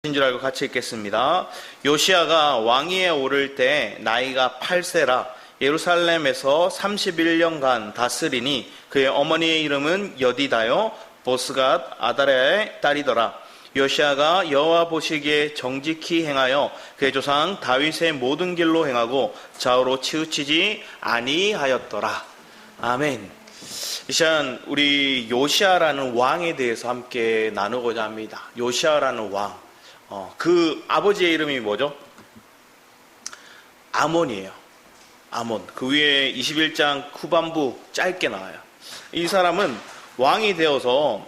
인 줄 알고 같이 읽겠습니다. 요시야가 왕위에 오를 때 나이가 8세라 예루살렘에서 31년간 다스리니 그의 어머니의 이름은 여디다요 보스갓 아다랴의 딸이더라. 요시야가 여호와 보시기에 정직히 행하여 그의 조상 다윗의 모든 길로 행하고 좌우로 치우치지 아니하였더라. 아멘. 이 시간 우리 요시야라는 왕에 대해서 함께 나누고자 합니다. 요시야라는 왕. 그 아버지의 이름이 뭐죠? 아몬이에요. 아몬. 그 위에 21장 후반부 짧게 나와요. 이 사람은 왕이 되어서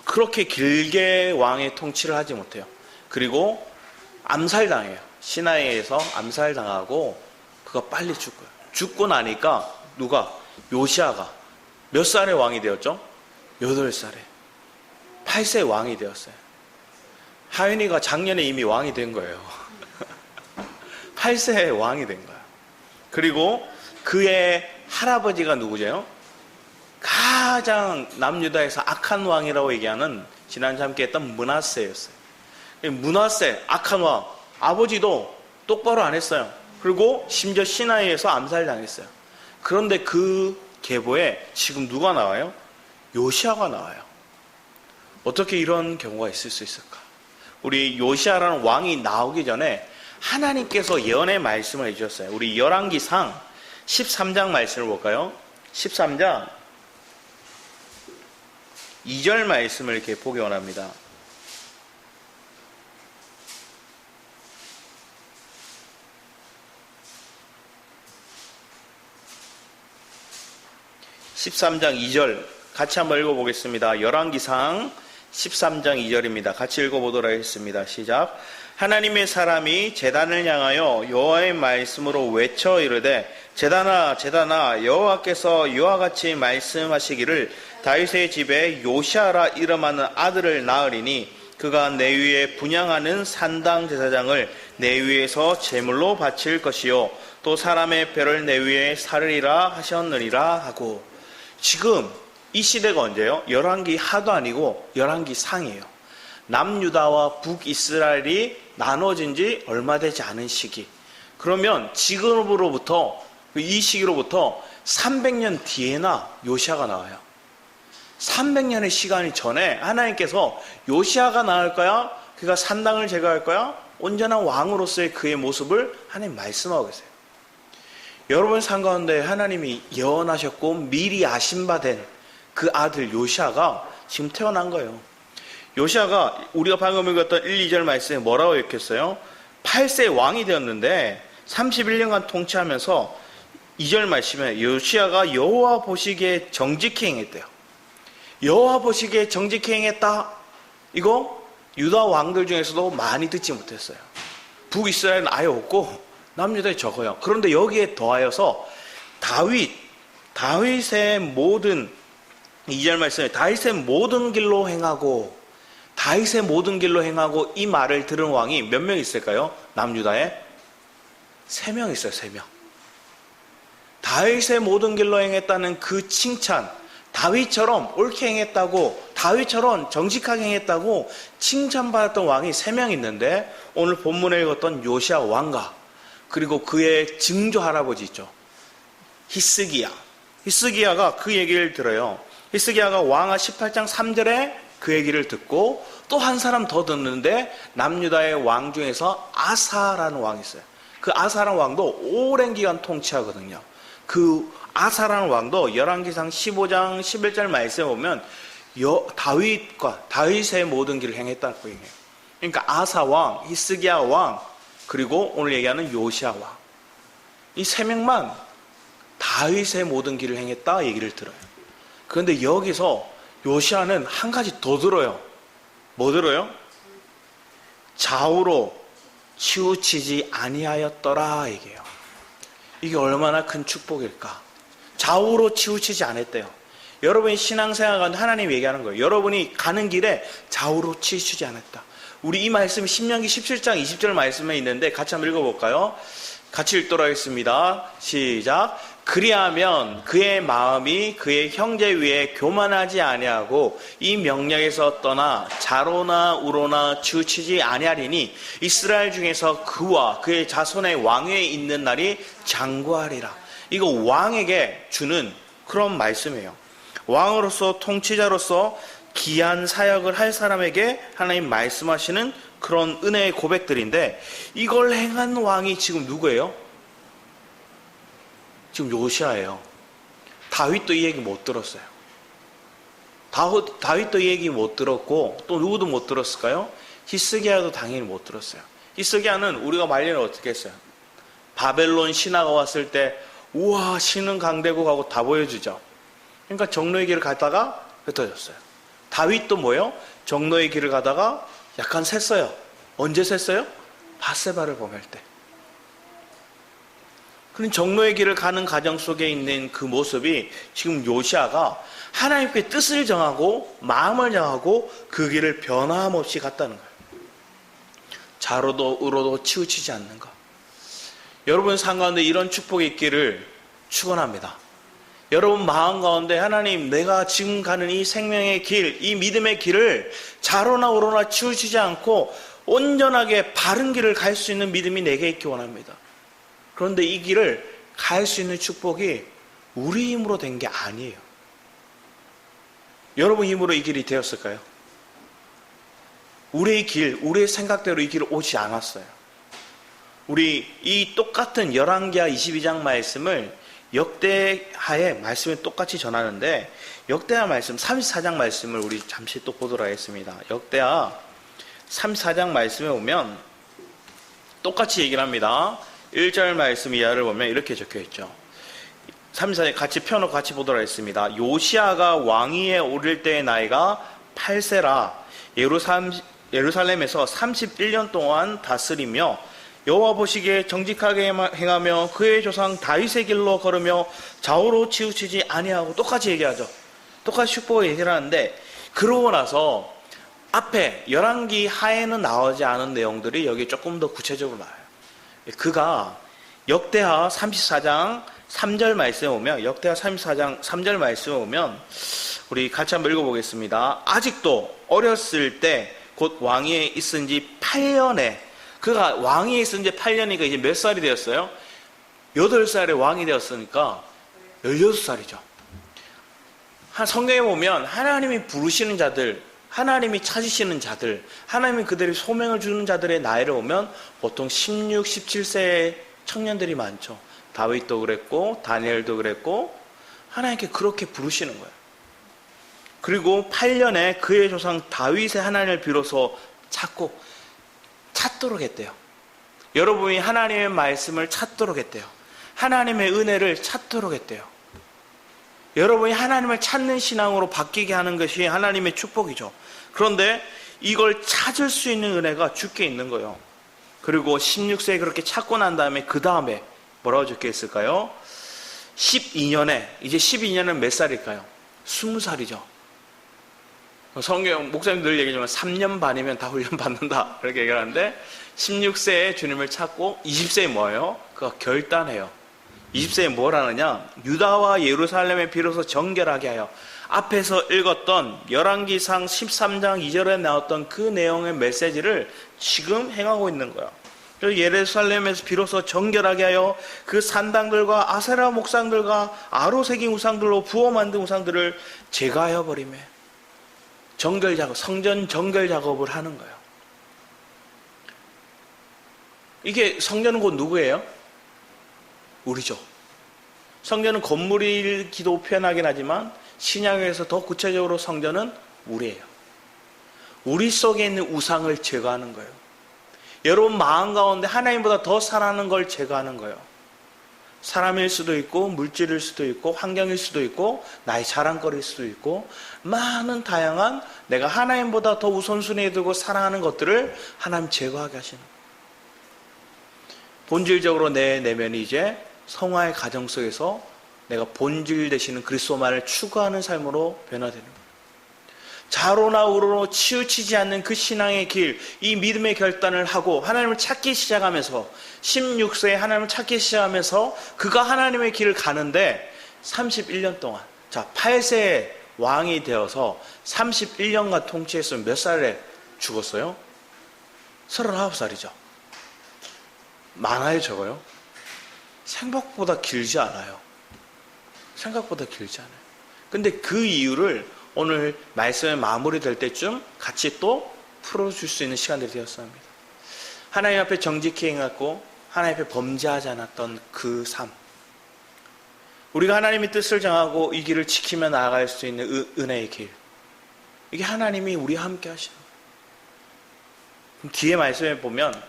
그렇게 길게 왕의 통치를 하지 못해요. 그리고 암살당해요. 시나이에서 암살당하고 그가 빨리 죽어요. 죽고 나니까 누가? 요시야가 몇 살에 왕이 되었죠? 8살에 8세 왕이 되었어요. 하윤이가 작년에 이미 왕이 된 거예요. 8세에 왕이 된 거예요. 그리고 그의 할아버지가 누구죠? 가장 남유다에서 악한 왕이라고 얘기하는 지난주에 함께 했던 므낫세였어요. 므낫세, 악한 왕. 아버지도 똑바로 안 했어요. 그리고 심지어 시나이에서 암살당했어요. 그런데 그 계보에 지금 누가 나와요? 요시야가 나와요. 어떻게 이런 경우가 있을 수 있을까? 우리 요시야라는 왕이 나오기 전에 하나님께서 예언의 말씀을 해주셨어요. 우리 열왕기상 13장 말씀을 볼까요? 13장 2절 말씀을 이렇게 보기 원합니다. (13장 2절) 같이 한번 읽어보겠습니다. 열왕기상 13장 2절입니다. 같이 읽어보도록 하겠습니다. 시작. 하나님의 사람이 제단을 향하여 여호와의 말씀으로 외쳐 이르되 제단아 제단아 여호와께서 이와 같이 말씀하시기를 다윗의 집에 요시야라 이름하는 아들을 낳으리니 그가 내 위에 분향하는 산당 제사장을 내 위에서 제물로 바칠 것이요 또 사람의 뼈를 내 위에 사르리라 하셨느니라 하고. 지금 이 시대가 언제예요? 열왕기 하도 아니고 열왕기 상이에요. 남유다와 북이스라엘이 나눠진 지 얼마 되지 않은 시기. 그러면 지금으로부터 이 시기로부터 300년 뒤에나 요시야가 나와요. 300년의 시간이 전에 하나님께서 요시야가 나올 거야? 그가 산당을 제거할 거야? 온전한 왕으로서의 그의 모습을 하나님 말씀하고 계세요. 여러분 삶 가운데 하나님이 예언하셨고 미리 아신 바 된 그 아들 요시야가 지금 태어난 거예요. 요시야가 우리가 방금 읽었던 1, 2절 말씀에 뭐라고 읽혔어요? 8세 왕이 되었는데 31년간 통치하면서 2절 말씀에 요시야가 여호와 보시기에 정직히 행했대요. 여호와 보시기에 정직히 행했다. 이거 유다 왕들 중에서도 많이 듣지 못했어요. 북이스라엘은 아예 없고 남유다에 적어요. 그런데 여기에 더하여서 다윗의 모든 2절 말씀에 다윗의 모든 길로 행하고 이 말을 들은 왕이 몇 명 있을까요? 남유다에 3명 있어요. 3명. 다윗의 모든 길로 행했다는 그 칭찬, 다윗처럼 옳게 행했다고, 다윗처럼 정직하게 행했다고 칭찬받았던 왕이 3명 있는데 오늘 본문에 읽었던 요시야 왕과 그리고 그의 증조 할아버지 있죠. 히스기야가 그 얘기를 들어요. 히스기야가 왕하 18장 3절에 그 얘기를 듣고 또 한 사람 더 듣는데 남유다의 왕 중에서 아사라는 왕이 있어요. 그 아사라는 왕도 오랜 기간 통치하거든요. 그 아사라는 왕도 열왕기상 15장 11절 말씀에 보면 다윗의 모든 길을 행했다고 얘기해요. 그러니까 아사 왕, 히스기야 왕, 그리고 오늘 얘기하는 요시야 왕. 이 3명만 다윗의 모든 길을 행했다 얘기를 들어요. 그런데 여기서 요시야는 한 가지 더 들어요. 뭐 들어요? 좌우로 치우치지 아니하였더라 얘기해요. 이게 얼마나 큰 축복일까? 좌우로 치우치지 않았대요. 여러분이 신앙생활 가운데 하나님 얘기하는 거예요. 여러분이 가는 길에 좌우로 치우치지 않았다. 우리 이 말씀이 신명기 17장 20절 말씀에 있는데 같이 한번 읽어볼까요? 같이 읽도록 하겠습니다. 시작. 그리하면 그의 마음이 그의 형제 위에 교만하지 아니하고 이 명령에서 떠나 자로나 우로나 치우치지 아니하리니 이스라엘 중에서 그와 그의 자손의 왕위에 있는 날이 장구하리라. 이거 왕에게 주는 그런 말씀이에요. 왕으로서 통치자로서 귀한 사역을 할 사람에게 하나님 말씀하시는 그런 은혜의 고백들인데, 이걸 행한 왕이 지금 누구예요? 지금 요시아예요. 다윗도 이 얘기 못 들었어요. 다윗도 이 얘기 못 들었고 또 누구도 못 들었을까요? 히스기야도 당연히 못 들었어요. 히스기야는 우리가 말년에 어떻게 했어요? 바벨론 신하가 왔을 때 우와 신은 강대국하고 다 보여주죠. 그러니까 정로의 길을 가다가 흩어졌어요. 다윗도 뭐요? 정로의 길을 가다가 약간 샜어요. 언제 샜어요? 밧세바를 범할 때. 그런 정로의 길을 가는 과정 속에 있는 그 모습이 지금 요시아가 하나님께 뜻을 정하고 마음을 정하고 그 길을 변함없이 갔다는 거예요. 자로도 우로도 치우치지 않는 것. 여러분 삶 가운데 이런 축복이 있기를 축원합니다. 여러분 마음 가운데 하나님 내가 지금 가는 이 생명의 길, 이 믿음의 길을 자로나 우로나 치우치지 않고 온전하게 바른 길을 갈 수 있는 믿음이 내게 있기 원합니다. 그런데 이 길을 갈 수 있는 축복이 우리 힘으로 된 게 아니에요. 여러분 힘으로 이 길이 되었을까요? 우리의 길, 우리의 생각대로 이 길을 오지 않았어요. 우리 이 똑같은 열왕기하 22장 말씀을 역대하의 말씀을 똑같이 전하는데, 역대하 말씀 34장 말씀을 우리 잠시 또 보도록 하겠습니다. 역대하 34장 말씀에 보면 똑같이 얘기를 합니다. 1절 말씀 이하를 보면 이렇게 적혀있죠. 34장 같이 펴놓고 같이 보도록 하겠습니다. 요시아가 왕위에 오를 때의 나이가 8세라 예루살렘에서 31년 동안 다스리며 여호와 보시기에 정직하게 행하며 그의 조상 다윗의 길로 걸으며 좌우로 치우치지 아니하고, 똑같이 얘기하죠. 똑같이 축복을 얘기를 하는데, 그러고 나서 앞에 열왕기 하에는 나오지 않은 내용들이 여기 조금 더 구체적으로 나와요. 그가 역대하 34장 3절 말씀에 오면, 역대하 34장 3절 말씀에 오면 우리 같이 한번 읽어보겠습니다. 아직도 어렸을 때 곧 왕위에 있은 지 8년에, 그가 왕위에 있은 지 8년이니까 이제 몇 살이 되었어요? 8살에 왕이 되었으니까 16살이죠. 성경에 보면 하나님이 부르시는 자들, 하나님이 찾으시는 자들, 하나님이 그들이 소명을 주는 자들의 나이를 보면 보통 16, 17세의 청년들이 많죠. 다윗도 그랬고 다니엘도 그랬고 하나님께 그렇게 부르시는 거예요. 그리고 8년에 그의 조상 다윗의 하나님을 비로소 찾도록 했대요. 여러분이 하나님의 말씀을 찾도록 했대요. 하나님의 은혜를 찾도록 했대요. 여러분이 하나님을 찾는 신앙으로 바뀌게 하는 것이 하나님의 축복이죠. 그런데 이걸 찾을 수 있는 은혜가 주께 있는 거예요. 그리고 16세에 그렇게 찾고 난 다음에 그 다음에 뭐라고 적혀 있을까요? 12년에, 이제 12년은 몇 살일까요? 20살이죠. 성경 목사님 늘 얘기하지만 3년 반이면 다 훈련 받는다 이렇게 얘기하는데, 16세에 주님을 찾고 20세에 뭐예요? 그가 결단해요. 20세에 뭘 하느냐? 유다와 예루살렘에 비로소 정결하게 하여, 앞에서 읽었던 열왕기상 13장 2절에 나왔던 그 내용의 메시지를 지금 행하고 있는 거예요. 그래서 예루살렘에서 비로소 정결하게 하여 그 산당들과 아세라 목상들과 아로새긴 우상들로 부어 만든 우상들을 제거하여 버리며 정결 작업, 성전 정결 작업을 하는 거예요. 이게 성전은 곧 누구예요? 우리죠. 성전은 건물이기도 표현하긴 하지만 신약에서 더 구체적으로 성전은 우리예요. 우리 속에 있는 우상을 제거하는 거예요. 여러분 마음 가운데 하나님보다 더 사랑하는 걸 제거하는 거예요. 사람일 수도 있고 물질일 수도 있고 환경일 수도 있고 나의 자랑거리일 수도 있고 많은 다양한 내가 하나님보다 더 우선순위에 두고 사랑하는 것들을 하나님 제거하게 하시는 거예요. 본질적으로 내 내면이 이제 성화의 가정 속에서 내가 본질 되시는 그리스도만을 추구하는 삶으로 변화되는 거예요. 좌로나 우로로 치우치지 않는 그 신앙의 길, 이 믿음의 결단을 하고 하나님을 찾기 시작하면서 16세에 하나님을 찾기 시작하면서 그가 하나님의 길을 가는데 31년 동안, 자, 8세에 왕이 되어서 31년간 통치했으면 몇 살에 죽었어요? 39살이죠. 많아요, 적어요? 생각보다 길지 않아요. 생각보다 길지 않아요. 근데 그 이유를 오늘 말씀의 마무리될 때쯤 같이 또 풀어줄 수 있는 시간들이 되었습니다. 하나님 앞에 정직히 행하고 하나님 앞에 범죄하지 않았던 그 삶. 우리가 하나님의 뜻을 정하고 이 길을 지키며 나아갈 수 있는 은혜의 길. 이게 하나님이 우리와 함께 하시는 거예요. 뒤에 말씀에 보면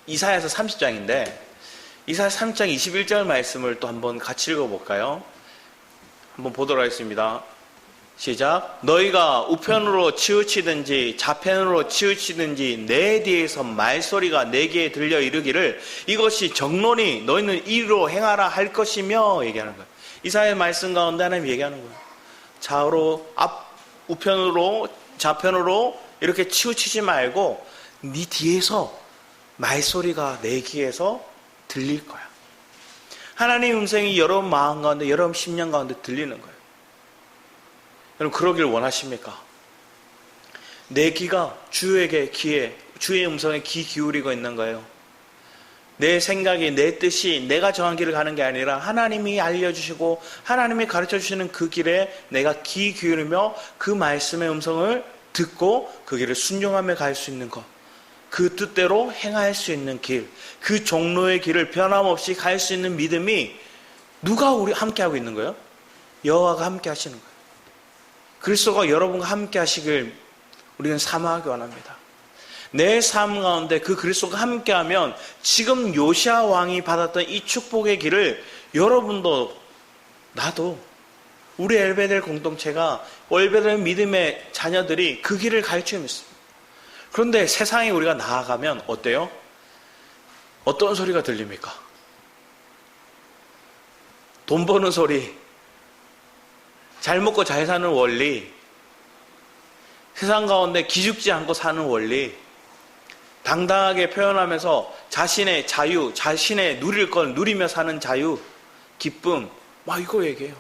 이사야서 30장인데 이사야 30장 21절 말씀을 또 한번 같이 읽어볼까요? 한번 보도록 하겠습니다. 시작. 너희가 우편으로 치우치든지 좌편으로 치우치든지 내 뒤에서 말소리가 내게 들려 이르기를 이것이 정론이 너희는 이리로 행하라 할 것이며 얘기하는 거예요. 이사야의 말씀 가운데 하나님 얘기하는 거예요. 좌우로 우편으로 좌편으로 이렇게 치우치지 말고 네 뒤에서 말소리가 내 귀에서 들릴 거야. 하나님의 음성이 여러분 마음 가운데 여러분 심령 가운데 들리는 거예요. 여러분 그러길 원하십니까? 내 귀가 주의 음성에 귀 기울이고 있는 거예요. 내 생각이 내 뜻이 내가 정한 길을 가는 게 아니라 하나님이 알려주시고 하나님이 가르쳐주시는 그 길에 내가 귀 기울이며 그 말씀의 음성을 듣고 그 길을 순종하며 갈 수 있는 것, 그 뜻대로 행할 수 있는 길, 그 종로의 길을 변함없이 갈 수 있는 믿음이 누가 우리 함께 하고 있는 거예요? 여호와가 함께 하시는 거예요. 그리스도가 여러분과 함께 하시길 우리는 사모하기 원합니다. 내 삶 가운데 그 그리스도가 함께하면 지금 요시아 왕이 받았던 이 축복의 길을 여러분도 나도 우리 엘베델 공동체가 엘베델 믿음의 자녀들이 그 길을 가르치고 있습니다. 그런데 세상에 우리가 나아가면 어때요? 어떤 소리가 들립니까? 돈 버는 소리, 잘 먹고 잘 사는 원리, 세상 가운데 기죽지 않고 사는 원리, 당당하게 표현하면서 자신의 자유, 자신의 누릴 걸 누리며 사는 자유, 기쁨, 막 이거 얘기해요.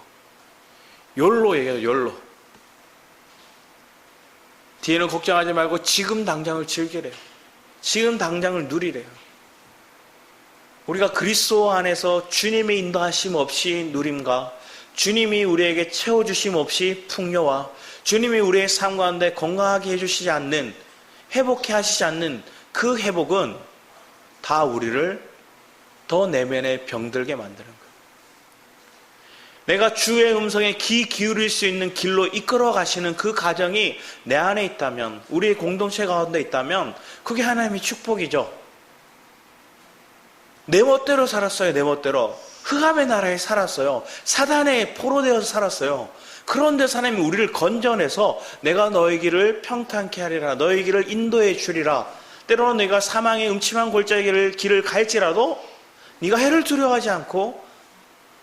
욜로 얘기해요, 욜로. 뒤에는 걱정하지 말고 지금 당장을 즐기래요. 지금 당장을 누리래요. 우리가 그리스도 안에서 주님의 인도하심 없이 누림과 주님이 우리에게 채워주심 없이 풍요와 주님이 우리의 삶 가운데 건강하게 해주시지 않는, 회복해 하시지 않는 그 회복은 다 우리를 더 내면에 병들게 만드는 거예요. 내가 주의 음성에 귀 기울일 수 있는 길로 이끌어 가시는 그 가정이 내 안에 있다면, 우리의 공동체 가운데 있다면 그게 하나님의 축복이죠. 내 멋대로 살았어요. 내 멋대로 흑암의 나라에 살았어요. 사단에 포로되어서 살았어요. 그런데 하나님이 우리를 건져내서 내가 너희 길을 평탄케 하리라, 너희 길을 인도해 주리라. 때로는 내가 사망의 음침한 골짜기를 길을 갈지라도 네가 해를 두려워하지 않고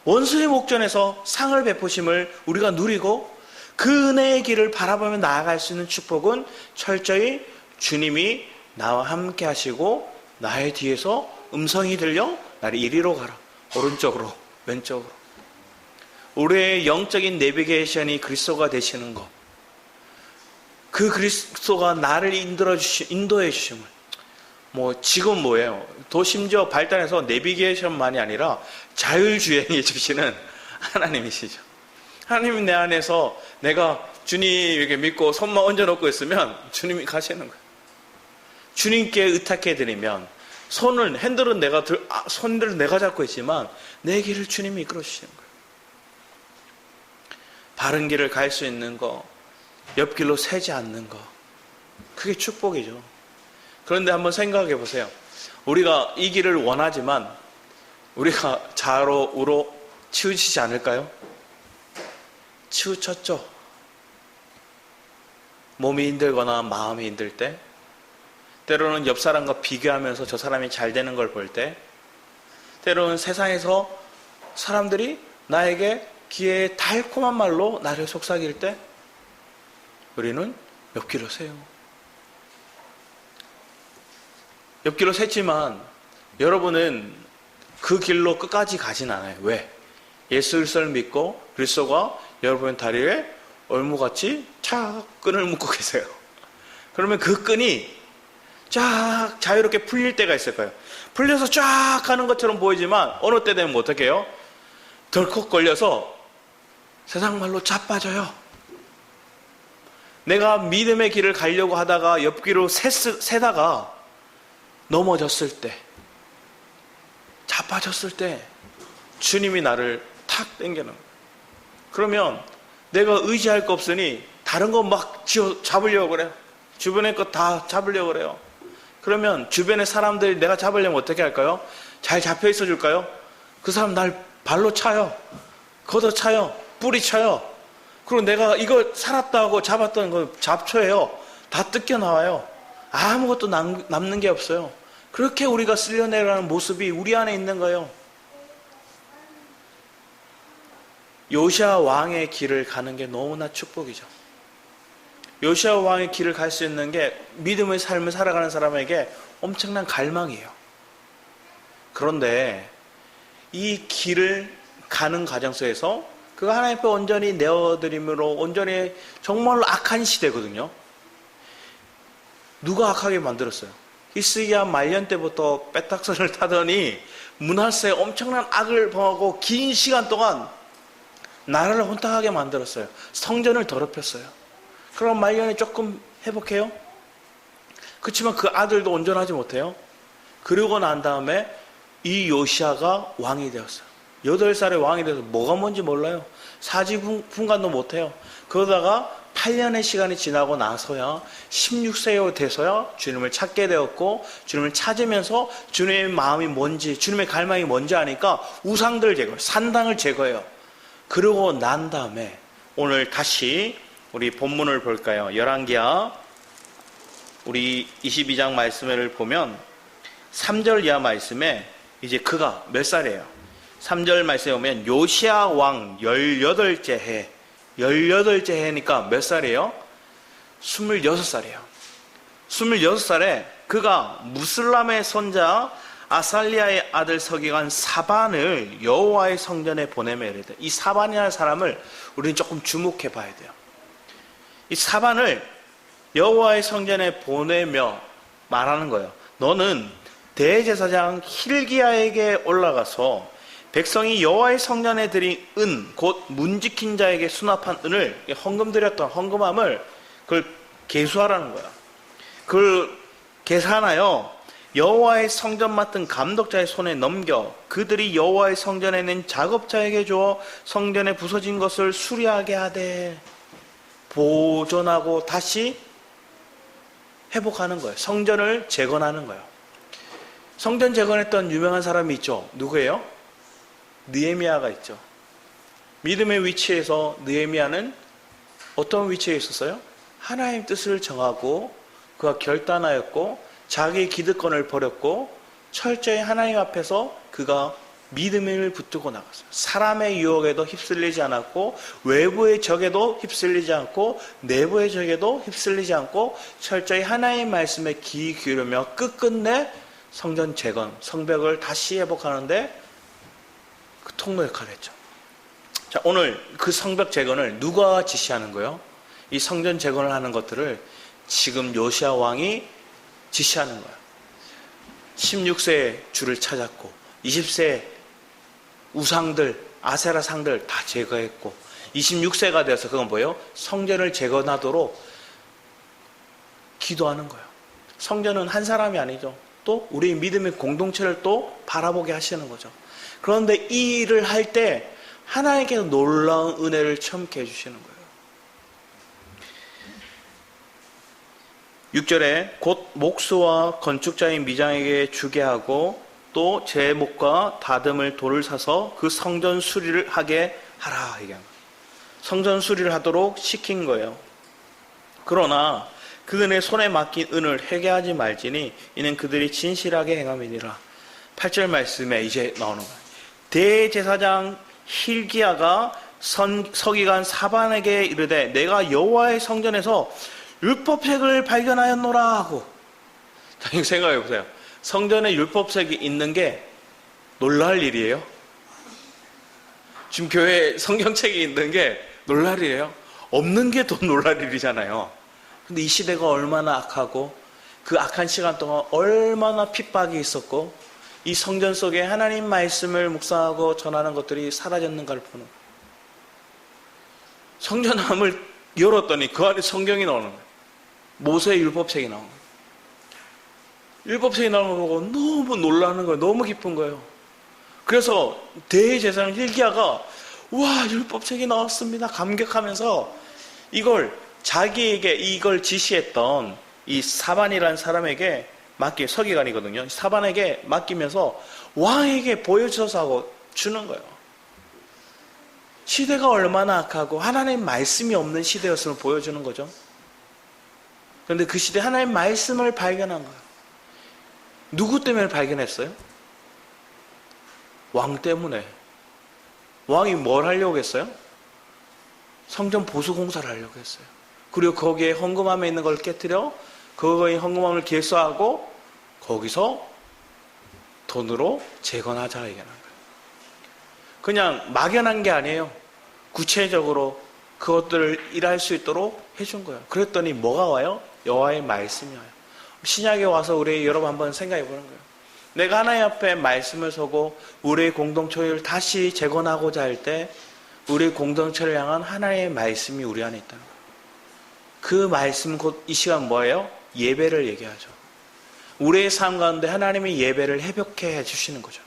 원수의 목전에서 상을 베푸심을 우리가 누리고 그 은혜의 길을 바라보며 나아갈 수 있는 축복은 철저히 주님이 나와 함께 하시고 나의 뒤에서 음성이 들려 나를 이리로 가라, 오른쪽으로, 왼쪽으로. 우리의 영적인 내비게이션이 그리스도가 되시는 것, 그 그리스도가 나를 인도해 주심을, 지금 뭐예요? 더 심지어 발달해서 내비게이션만이 아니라 자율주행해 주시는 하나님이시죠. 하나님이 내 안에서 내가 주님에게 믿고 손만 얹어놓고 있으면 주님이 가시는 거예요. 주님께 의탁해드리면 핸들은 손들은 내가 잡고 있지만 내 길을 주님이 이끌어 주시는 거예요. 바른 길을 갈 수 있는 거, 옆길로 새지 않는 거, 그게 축복이죠. 그런데 한번 생각해 보세요. 우리가 이 길을 원하지만 우리가 좌로 우로 치우치지 않을까요? 치우쳤죠. 몸이 힘들거나 마음이 힘들 때, 때로는 옆 사람과 비교하면서 저 사람이 잘 되는 걸 볼 때, 때로는 세상에서 사람들이 나에게 기회의 달콤한 말로 나를 속삭일 때, 우리는 옆길로 세요. 옆길로 샜지만 여러분은 그 길로 끝까지 가진 않아요. 왜? 예수 그리스도를 믿고 그리스도가 여러분의 다리에 얼무같이 쫙 끈을 묶고 계세요. 그러면 그 끈이 쫙 자유롭게 풀릴 때가 있을 거예요. 풀려서 쫙 가는 것처럼 보이지만 어느 때 되면 어떻게 해요? 덜컥 걸려서 세상 말로 자빠져요. 내가 믿음의 길을 가려고 하다가 옆길로 세다가 넘어졌을 때, 자빠졌을 때 주님이 나를 탁 당겨는 거예요. 그러면 내가 의지할 거 없으니 다른 거 막 잡으려고 그래요. 주변의 거 다 잡으려고 그래요. 그러면 주변의 사람들이 내가 잡으려면 어떻게 할까요? 잘 잡혀 있어 줄까요? 그 사람 날 발로 차요. 걷어차요. 뿌리 차요. 그리고 내가 이거 살았다고 잡았던 거 잡초예요. 다 뜯겨 나와요. 아무것도 남는 게 없어요. 그렇게 우리가 쓸려내려는 모습이 우리 안에 있는 거예요. 요시아 왕의 길을 가는 게 너무나 축복이죠. 요시아 왕의 길을 갈 수 있는 게 믿음의 삶을 살아가는 사람에게 엄청난 갈망이에요. 그런데 이 길을 가는 과정 속에서 그 하나님 앞에 온전히 내어드림으로 온전히 정말로 악한 시대거든요. 누가 악하게 만들었어요? 히스기야 말년 때부터 빼딱선을 타더니 므낫세 엄청난 악을 범하고 긴 시간 동안 나라를 혼탁하게 만들었어요. 성전을 더럽혔어요. 그럼 말년에 조금 회복해요? 그렇지만 그 아들도 온전하지 못해요. 그러고 난 다음에 이 요시아가 왕이 되었어요. 8살에 왕이 돼서 뭐가 뭔지 몰라요. 사지분간도 못해요. 그러다가 8년의 시간이 지나고 나서야 16세가 돼서야 주님을 찾게 되었고, 주님을 찾으면서 주님의 마음이 뭔지, 주님의 갈망이 뭔지 아니까 우상들을 제거해요. 산당을 제거해요. 그러고 난 다음에 오늘 다시 우리 본문을 볼까요? 열왕기하 우리 22장 말씀을 보면 3절 이하 말씀에 이제 그가 몇 살이에요? 3절 말씀에 보면 요시아 왕 18째 해, 18째 해니까 몇 살이에요? 26살이에요. 26살에 그가 무슬람의 손자 아살리아의 아들 서기관 사반을 여호와의 성전에 보내며 이르되, 이 사반이라는 사람을 우리는 조금 주목해 봐야 돼요. 이 사반을 여호와의 성전에 보내며 말하는 거예요. 너는 대제사장 힐기야에게 올라가서 백성이 여호와의 성전에 드린 은, 곧 문지킨 자에게 수납한 은을, 헌금 드렸던 헌금함을 그걸 계수하라는 거야. 그걸 계산하여 여호와의 성전 맡은 감독자의 손에 넘겨 그들이 여호와의 성전에 있는 작업자에게 주어 성전에 부서진 것을 수리하게 하되, 보존하고 다시 회복하는 거예요. 성전을 재건하는 거예요. 성전 재건했던 유명한 사람이 있죠. 누구예요? 느헤미야가 있죠. 믿음의 위치에서 느헤미야는 어떤 위치에 있었어요? 하나님 뜻을 정하고 그가 결단하였고 자기의 기득권을 버렸고 철저히 하나님 앞에서 그가 믿음을 붙들고 나갔어요. 사람의 유혹에도 휩쓸리지 않았고 외부의 적에도 휩쓸리지 않고 내부의 적에도 휩쓸리지 않고 철저히 하나님의 말씀에 귀 기울이며 끝끝내 성전 재건, 성벽을 다시 회복하는데 그 통로 역할을 했죠. 자, 오늘 그 성벽 재건을 누가 지시하는 거예요? 이 성전 재건을 하는 것들을 지금 요시아 왕이 지시하는 거예요. 16세에 주를 찾았고 20세에 우상들, 아세라 상들 다 제거했고 26세가 돼서 그건 뭐예요? 성전을 재건하도록 기도하는 거예요. 성전은 한 사람이 아니죠. 또 우리 믿음의 공동체를 또 바라보게 하시는 거죠. 그런데 이 일을 할 때 하나님께서 놀라운 은혜를 체험케 해주시는 거예요. 6절에 곧 목수와 건축자인 미장에게 주게 하고 또 제 목과 다듬을 돌을 사서 그 성전 수리를 하게 하라. 성전 수리를 하도록 시킨 거예요. 그러나 그들의 손에 맡긴 은을 회개하지 말지니 이는 그들이 진실하게 행함이니라. 8절 말씀에 이제 나오는 거예요. 대제사장 힐기야가 서기관 사반에게 이르되 내가 여호와의 성전에서 율법책을 발견하였노라 하고. 당연히 생각해 보세요. 성전에 율법책이 있는 게 놀랄 일이에요? 지금 교회에 성경책이 있는 게 놀랄 일이에요? 없는 게 더 놀랄 일이잖아요. 근데 이 시대가 얼마나 악하고 그 악한 시간 동안 얼마나 핍박이 있었고 이 성전 속에 하나님 말씀을 묵상하고 전하는 것들이 사라졌는가를 보는 거예요. 성전함을 열었더니 그 안에 성경이 나오는 거예요. 모세의 율법책이 나오는 거예요. 율법책이 나오는 거 보고 너무 놀라는 거예요. 너무 기쁜 거예요. 그래서 대제사장 hilki야가 와, 율법책이 나왔습니다 감격하면서 이걸 자기에게 이걸 지시했던 이 사반이라는 사람에게 서기관이거든요. 사반에게 맡기면서 왕에게 보여줘서 하고 주는 거예요. 시대가 얼마나 악하고 하나님 말씀이 없는 시대였음을 보여주는 거죠. 그런데 그 시대에 하나님 말씀을 발견한 거예요. 누구 때문에 발견했어요? 왕 때문에. 왕이 뭘 하려고 했어요? 성전 보수 공사를 하려고 했어요. 그리고 거기에 헌금함에 있는 걸 깨뜨려 그거의 헌금함을 개수하고 거기서 돈으로 재건하자 얘기하는 거예요. 그냥 막연한 게 아니에요. 구체적으로 그것들을 일할 수 있도록 해준 거예요. 그랬더니 뭐가 와요? 여호와의 말씀이 와요. 신약에 와서 우리 여러분 한번 생각해 보는 거예요. 내가 하나님 앞에 말씀을 서고 우리의 공동체를 다시 재건하고자 할 때 우리 공동체를 향한 하나님의 말씀이 우리 안에 있다는 거예요. 그 말씀 곧 이 시간 뭐예요? 예배를 얘기하죠. 우리의 삶 가운데 하나님의 예배를 회복해 해주시는 거죠.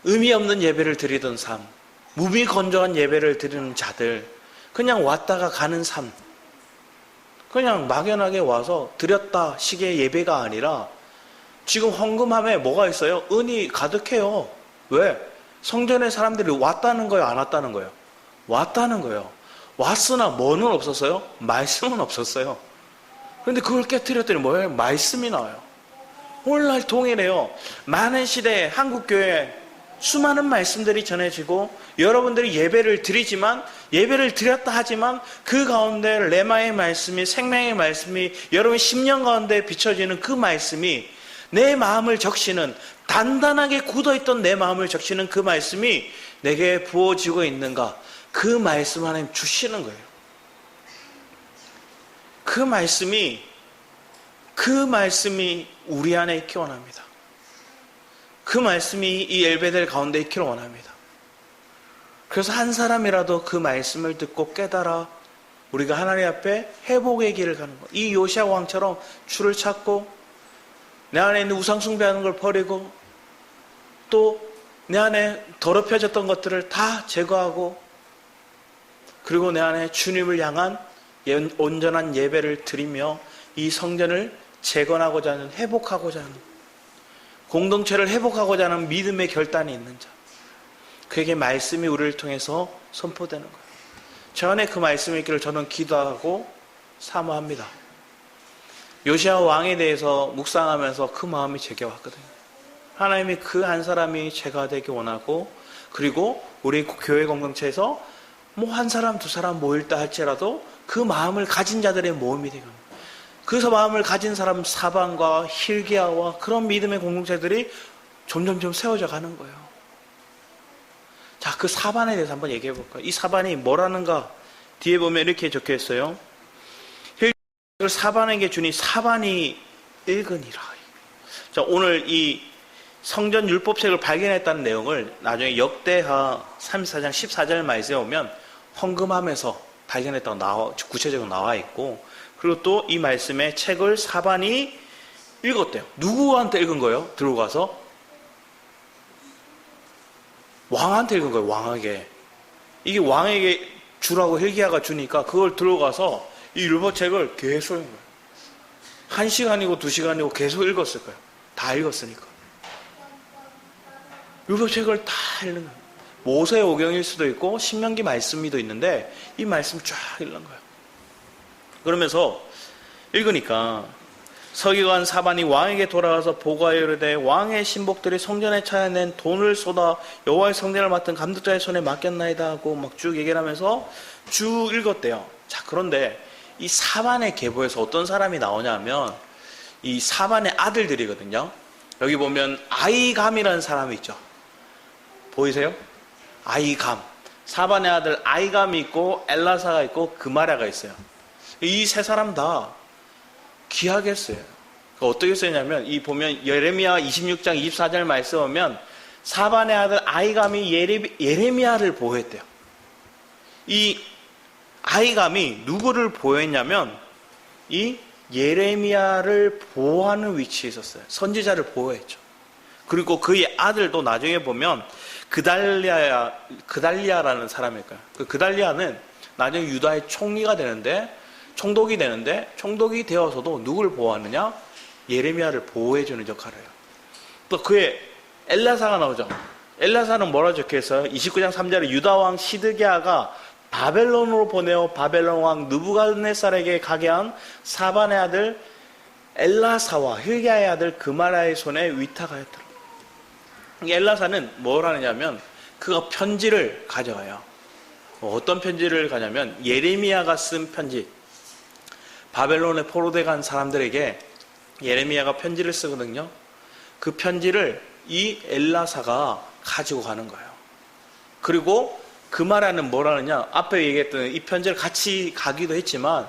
의미 없는 예배를 드리던 삶, 무미건조한 예배를 드리는 자들, 그냥 왔다가 가는 삶, 그냥 막연하게 와서 드렸다 식의 예배가 아니라 지금 헌금함에 뭐가 있어요? 은이 가득해요. 왜? 성전에 사람들이 왔다는 거예요? 안 왔다는 거예요? 왔다는 거예요. 왔으나 뭐는 없었어요? 말씀은 없었어요. 그런데 그걸 깨뜨렸더니 뭐예요? 말씀이 나와요. 오늘날 동일해요. 많은 시대에 한국교회에 수많은 말씀들이 전해지고 여러분들이 예배를 드리지만 예배를 드렸다 하지만 그 가운데 레마의 말씀이 생명의 말씀이 여러분 10년 가운데 비춰지는 그 말씀이 내 마음을 적시는 단단하게 굳어있던 내 마음을 적시는 그 말씀이 내게 부어지고 있는가? 그 말씀 하나님 주시는 거예요. 그 말씀이 우리 안에 있기 원합니다. 그 말씀이 이 엘베델 가운데 있기를 원합니다. 그래서 한 사람이라도 그 말씀을 듣고 깨달아 우리가 하나님 앞에 회복의 길을 가는 것. 이 요시야 왕처럼 주를 찾고 내 안에 있는 우상 숭배하는 걸 버리고 또 내 안에 더럽혀졌던 것들을 다 제거하고 그리고 내 안에 주님을 향한 온전한 예배를 드리며 이 성전을 재건하고자 하는, 회복하고자 하는, 공동체를 회복하고자 하는 믿음의 결단이 있는 자, 그에게 말씀이 우리를 통해서 선포되는 거예요. 저 안에 그 말씀이 있기를 저는 기도하고 사모합니다. 요시야 왕에 대해서 묵상하면서 그 마음이 제게 왔거든요. 하나님이 그 한 사람이 제가 되기 원하고, 그리고 우리 교회 공동체에서 뭐 한 사람 두 사람 모일다 할지라도 그 마음을 가진 자들의 모임이 되고, 그래서 마음을 가진 사람 사반과 hilki야와 그런 믿음의 공동체들이 점점점 세워져 가는 거예요. 자, 그 사반에 대해서 한번 얘기해 볼까요? 이 사반이 뭐라는가? 뒤에 보면 이렇게 적혀 있어요. hilki야를 사반에게 주니 사반이 읽으니라. 자, 오늘 이 성전 율법책을 발견했다는 내용을 나중에 역대하 34장 14절 말씀에 오면 헌금함에서 발견했다고 구체적으로 나와 있고, 그리고 또 이 말씀에 책을 사반이 읽었대요. 누구한테 읽은 거예요? 들고 가서? 왕한테 읽은 거예요. 왕에게. 이게 왕에게 주라고 hilki야가 주니까 그걸 들고 가서 이 율법책을 계속 읽은 거예요. 1시간이고 2시간이고 계속 읽었을 거예요. 다 읽었으니까. 율법책을 다 읽는 거예요. 모세의 오경일 수도 있고 신명기 말씀이도 있는데 이 말씀 쫙 읽는 거예요. 그러면서 읽으니까 서기관 사반이 왕에게 돌아가서 보고하여 이르되 왕의 신복들이 성전에 차려낸 돈을 쏟아 여호와의 성전을 맡은 감독자의 손에 맡겼나이다 하고 막 쭉 얘기를 하면서 쭉 읽었대요. 자, 그런데 이 사반의 계보에서 어떤 사람이 나오냐면 이 사반의 아들들이거든요. 여기 보면 아이감이라는 사람이 있죠. 보이세요? 아이감. 사반의 아들 아이감이 있고 엘라사가 있고 그마랴가 있어요. 이 세 사람 다 귀하게 써요. 어떻게 쓰냐면 이 보면 예레미야 26장 24절 말씀 보면 사반의 아들 아이감이 예레미야를 보호했대요. 이 아이감이 누구를 보호했냐면 이 예레미야를 보호하는 위치에 있었어요. 선지자를 보호했죠. 그리고 그의 아들도 나중에 보면 그달리아라는 사람일 거예요. 그 그달리아는 나중에 유다의 총독이 되는데 총독이 되어서도 누구를 보호하느냐? 예레미야를 보호해주는 역할을 해요. 또 그의 엘라사가 나오죠. 엘라사는 뭐라 적혀있어요? 29장 3절에 유다왕 시드기야가 바벨론으로 보내어 바벨론 왕 느부갓네살에게 가게 한 사반의 아들 엘라사와 hil기야의 아들 그마랴의 손에 위탁하였더라. 엘라사는 뭘 하느냐면 그가 편지를 가져가요. 어떤 편지를 가냐면 예레미야가 쓴 편지. 바벨론에 포로돼 간 사람들에게 예레미야가 편지를 쓰거든요. 그 편지를 이 엘라사가 가지고 가는 거예요. 그리고 그마랴는 뭘 하느냐? 앞에 얘기했던 이 편지를 같이 가기도 했지만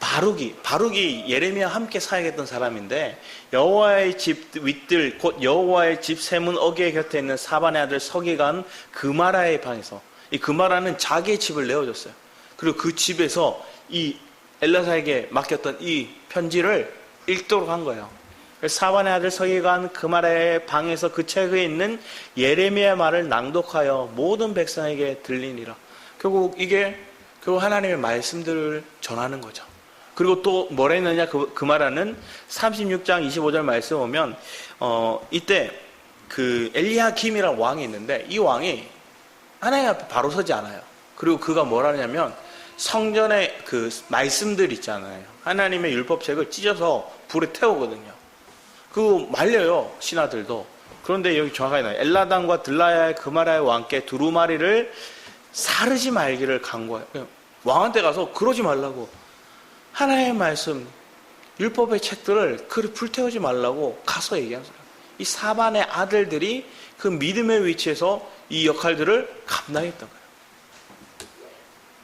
바룩이 예레미야 함께 사역했던 사람인데 여호와의 집 윗들 곧 여호와의 집 세문 어귀의 곁에 있는 사반의 아들 서기관 그마랴의 방에서 이 그마랴는 자기의 집을 내어줬어요. 그리고 그 집에서 이 엘라사에게 맡겼던 이 편지를 읽도록 한 거예요. 사반의 아들 서기관 그마랴의 방에서 그 책에 있는 예레미야 말을 낭독하여 모든 백성에게 들리니라. 결국 하나님의 말씀들을 전하는 거죠. 그리고 또 뭐라 했느냐? 그마랴는 36장 25절 말씀 보면 이때 그 엘리야김이라는 왕이 있는데 이 왕이 하나님 앞에 바로 서지 않아요. 그리고 그가 뭐라 하냐면 성전의 그 말씀들 있잖아요. 하나님의 율법책을 찢어서 불에 태우거든요. 그거 말려요, 신하들도. 그런데 여기 정확하게 나와요. 엘라단과 들라야의 그마랴의 왕께 두루마리를 사르지 말기를 간구해요. 왕한테 가서 그러지 말라고. 하나님의 말씀, 율법의 책들을 그리 불태우지 말라고 가서 얘기하세요. 이 사반의 아들들이 그 믿음의 위치에서 이 역할들을 감당했던 거예요.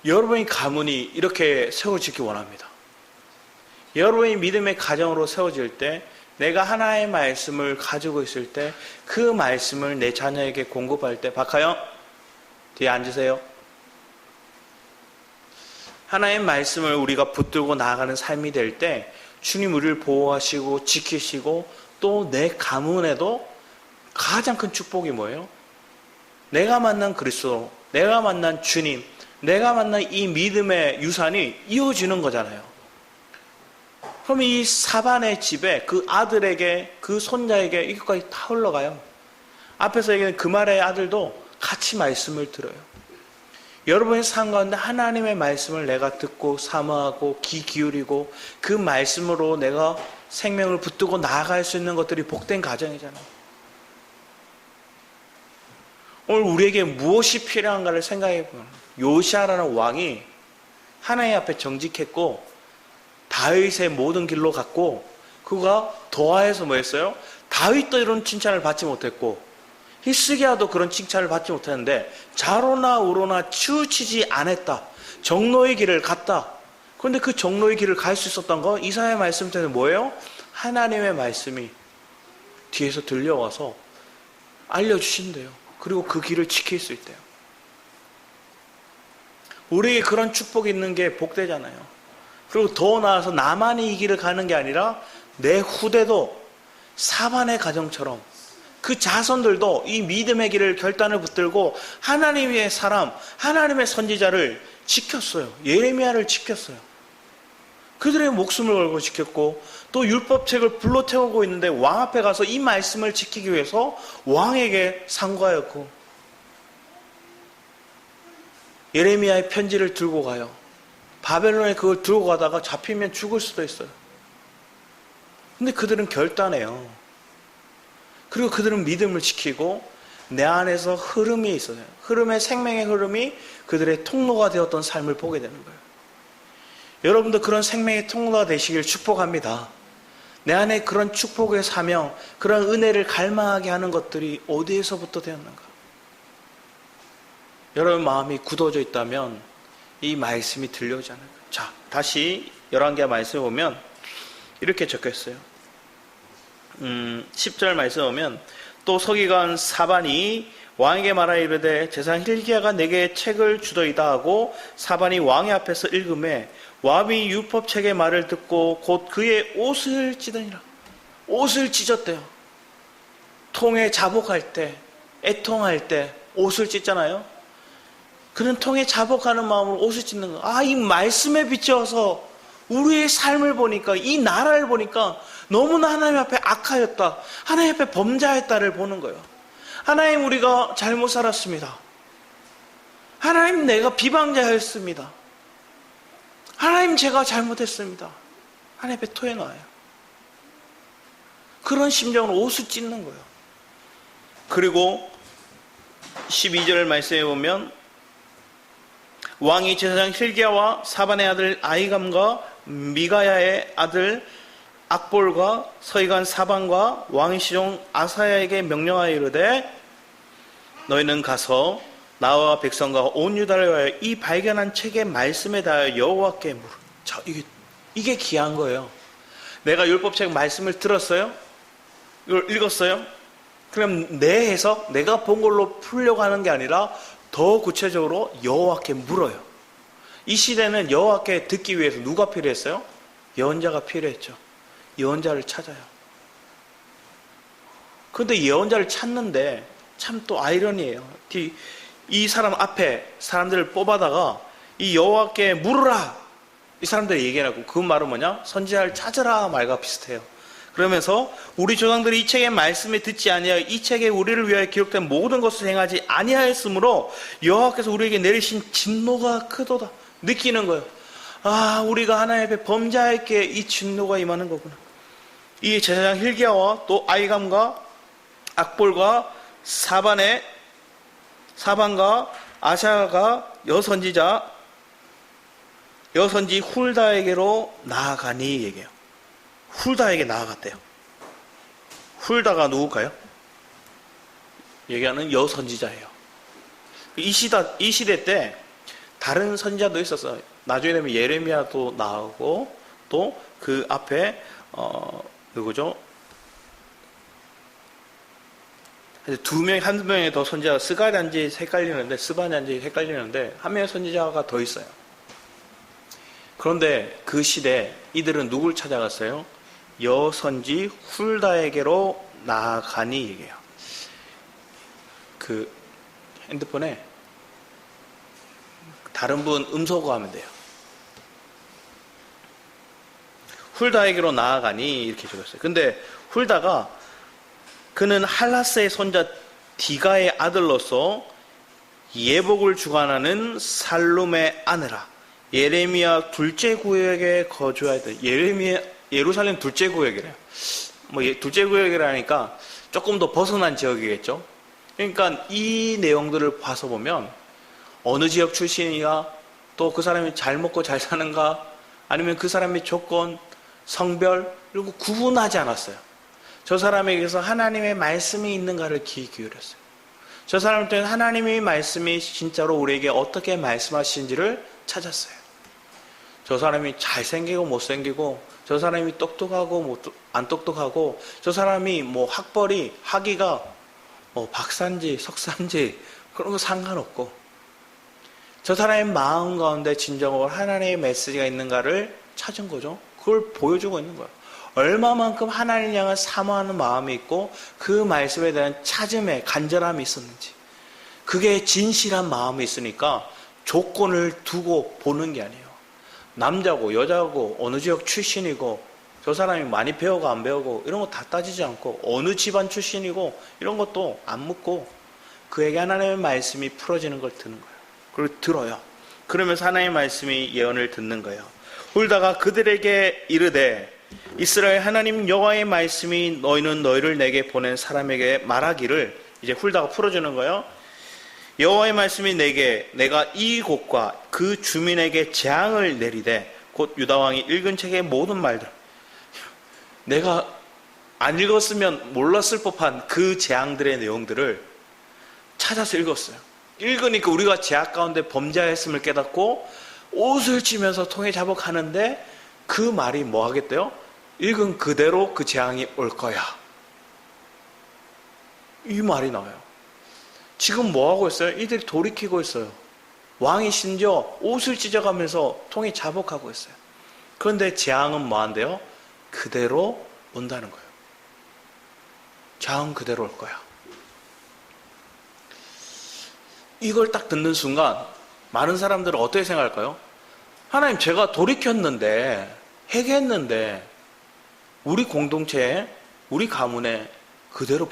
여러분의 가문이 이렇게 세워지기 원합니다. 여러분의 믿음의 가정으로 세워질 때 내가 하나의 말씀을 가지고 있을 때 그 말씀을 내 자녀에게 공급할 때 박하영 뒤에 앉으세요. 하나의 말씀을 우리가 붙들고 나아가는 삶이 될 때 주님 우리를 보호하시고 지키시고 또 내 가문에도 가장 큰 축복이 뭐예요? 내가 만난 그리스도, 내가 만난 주님, 내가 만난 이 믿음의 유산이 이어지는 거잖아요. 그럼 이 사반의 집에 그 아들에게 그 손자에게 이것까지 다 흘러가요. 앞에서 얘기하는 그마랴의 아들도 같이 말씀을 들어요. 여러분의 삶 가운데 하나님의 말씀을 내가 듣고 사모하고 귀 기울이고 그 말씀으로 내가 생명을 붙들고 나아갈 수 있는 것들이 복된 가정이잖아요. 오늘 우리에게 무엇이 필요한가를 생각해 보면 요시아라는 왕이 하나님 앞에 정직했고 다윗의 모든 길로 갔고 그가 더하여서 뭐 했어요? 다윗도 이런 칭찬을 받지 못했고 히스기야도 그런 칭찬을 받지 못했는데 좌로나 우로나 치우치지 않았다. 정로의 길을 갔다. 그런데 그 정로의 길을 갈 수 있었던 건 이사야의 말씀 때문에 뭐예요? 하나님의 말씀이 뒤에서 들려와서 알려주신대요. 그리고 그 길을 지킬 수 있대요. 우리에게 그런 축복이 있는 게 복되잖아요. 그리고 더 나아서 나만이 이 길을 가는 게 아니라 내 후대도 사반의 가정처럼 그 자손들도 이 믿음의 길을 결단을 붙들고 하나님의 사람, 하나님의 선지자를 지켰어요. 예레미야를 지켰어요. 그들의 목숨을 걸고 지켰고 또 율법책을 불로 태우고 있는데 왕 앞에 가서 이 말씀을 지키기 위해서 왕에게 상고하였고 예레미야의 편지를 들고 가요. 바벨론에 그걸 들고 가다가 잡히면 죽을 수도 있어요. 근데 그들은 결단해요. 그리고 그들은 믿음을 지키고 내 안에서 흐름이 있어요. 흐름의 생명의 흐름이 그들의 통로가 되었던 삶을 보게 되는 거예요. 여러분도 그런 생명의 통로가 되시길 축복합니다. 내 안에 그런 축복의 사명, 그런 은혜를 갈망하게 하는 것들이 어디에서부터 되었는가? 여러분 마음이 굳어져 있다면 이 말씀이 들려오지 않을까? 자, 다시 11개 말씀 보면 이렇게 적혔어요. 10절 말씀 보면 또 서기관 사반이 왕에게 말하여 이르되 제사장 hilki야가 내게 책을 주더이다 하고 사반이 왕의 앞에서 읽음에 왕이 율법책의 말을 듣고 곧 그의 옷을 찢으니라. 옷을 찢었대요. 통에 자복할 때, 애통할 때 옷을 찢잖아요. 그는 통에 자복하는 마음으로 옷을 찢는 거. 아, 이 말씀에 비추어서 우리의 삶을 보니까, 이 나라를 보니까 너무나 하나님 앞에 악하였다, 하나님 앞에 범죄하였다를 보는 거예요. 하나님, 우리가 잘못 살았습니다. 하나님, 내가 비방자였습니다. 하나님, 제가 잘못했습니다. 하나님 앞에 토해놔요. 그런 심정으로 옷을 찢는 거예요. 그리고 12절 말씀에 보면 왕이 제사장 hilki야와 사반의 아들 아히감과 미가야의 아들 악볼과 서기관 사반과 왕의 시종 아사야에게 명령하여 이르되 너희는 가서 나와 백성과 온 유다를 위하여 이 발견한 책의 말씀에 대하여 여호와께 물으라. 자, 이게 귀한 거예요. 내가 율법책 말씀을 들었어요? 이걸 읽었어요? 그럼 내 해석, 내가 본 걸로 풀려고 하는 게 아니라 더 구체적으로 여호와께 물어요. 이 시대는 여호와께 듣기 위해서 누가 필요했어요? 예언자가 필요했죠. 예언자를 찾아요. 그런데 예언자를 찾는데 참 또 아이러니예요. 이 사람 앞에 사람들을 뽑아다가 이 여호와께 물으라, 이 사람들이 얘기하고, 그 말은 뭐냐? 선지자를 찾으라 말과 비슷해요. 그러면서 우리 조상들이 이 책의 말씀에 듣지 아니하여 이 책에 우리를 위하여 기록된 모든 것을 행하지 아니하였으므로 여호와께서 우리에게 내리신 진노가 크도다. 느끼는 거예요. 아, 우리가 하나님 앞에 범죄할게 이 진노가 임하는 거구나. 이 제사장 hilki야와 또 아히감과 악볼과 사반과 아샤가 여선지 훌다에게로 나아가니 얘기해요. 훌다에게 나아갔대요. 훌다가 누굴까요? 얘기하는 여선지자예요. 이 시대 때 다른 선지자도 있었어요. 나중에 되면 예레미야도 나오고 또 그 앞에 누구죠? 한두 명의 더 선지자가 스바냐인지 헷갈리는데 한 명의 선지자가 더 있어요. 그런데 그 시대 이들은 누굴 찾아갔어요? 여선지 훌다에게로 나아가니 얘기해요. 그 핸드폰에 다른 분 음소거 하면 돼요. 훌다에게로 나아가니 이렇게 적었어요. 근데 훌다가 그는 할라스의 손자 디가의 아들로서 예복을 주관하는 살룸의 아내라. 예레미야 둘째 구역에 거주하였다. 예루살렘 둘째 구역이래요. 둘째 구역이라니까 조금 더 벗어난 지역이겠죠. 그러니까 이 내용들을 봐서 보면 어느 지역 출신이야, 또 그 사람이 잘 먹고 잘 사는가, 아니면 그 사람의 조건, 성별, 그리고 구분하지 않았어요. 저 사람에게서 하나님의 말씀이 있는가를 귀 기울였어요. 저 사람한테는 하나님의 말씀이 진짜로 우리에게 어떻게 말씀하시는지를 찾았어요. 저 사람이 잘생기고 못생기고, 저 사람이 똑똑하고 안 똑똑하고, 저 사람이 학위가 박사인지 석사인지 그런 거 상관없고, 저 사람의 마음 가운데 진정으로 하나님의 메시지가 있는가를 찾은 거죠. 그걸 보여주고 있는 거예요. 얼마만큼 하나님 향을 사모하는 마음이 있고 그 말씀에 대한 찾음의 간절함이 있었는지, 그게 진실한 마음이 있으니까 조건을 두고 보는 게 아니에요. 남자고 여자고 어느 지역 출신이고 저 사람이 많이 배우고 안 배우고 이런 거 다 따지지 않고 어느 집안 출신이고 이런 것도 안 묻고 그에게 하나님의 말씀이 풀어지는 걸 듣는 거예요. 그리고 들어요. 그러면서 하나님의 말씀이 예언을 듣는 거예요. 훌다가 그들에게 이르되 이스라엘 하나님 여호와의 말씀이 너희는 너희를 내게 보낸 사람에게 말하기를, 이제 훌다가 풀어주는 거예요. 여호와의 말씀이 내가 이 곳과 그 주민에게 재앙을 내리되, 곧 유다 왕이 읽은 책의 모든 말들, 내가 안 읽었으면 몰랐을 법한 그 재앙들의 내용들을 찾아서 읽었어요. 읽으니까 우리가 죄악 가운데 범죄하였음을 깨닫고 옷을 치면서 통에 자복하는데, 그 말이 뭐 하겠대요? 읽은 그대로 그 재앙이 올 거야, 이 말이 나와요. 지금 뭐 하고 있어요? 이들이 돌이키고 있어요. 왕이 심지어 옷을 찢어가면서 통에 자복하고 있어요. 그런데 재앙은 뭐 한대요? 그대로 온다는 거예요. 재앙은 그대로 올 거야. 이걸 딱 듣는 순간 많은 사람들은 어떻게 생각할까요? 하나님, 제가 돌이켰는데, 회개했는데 우리 공동체에, 우리 가문에 그대로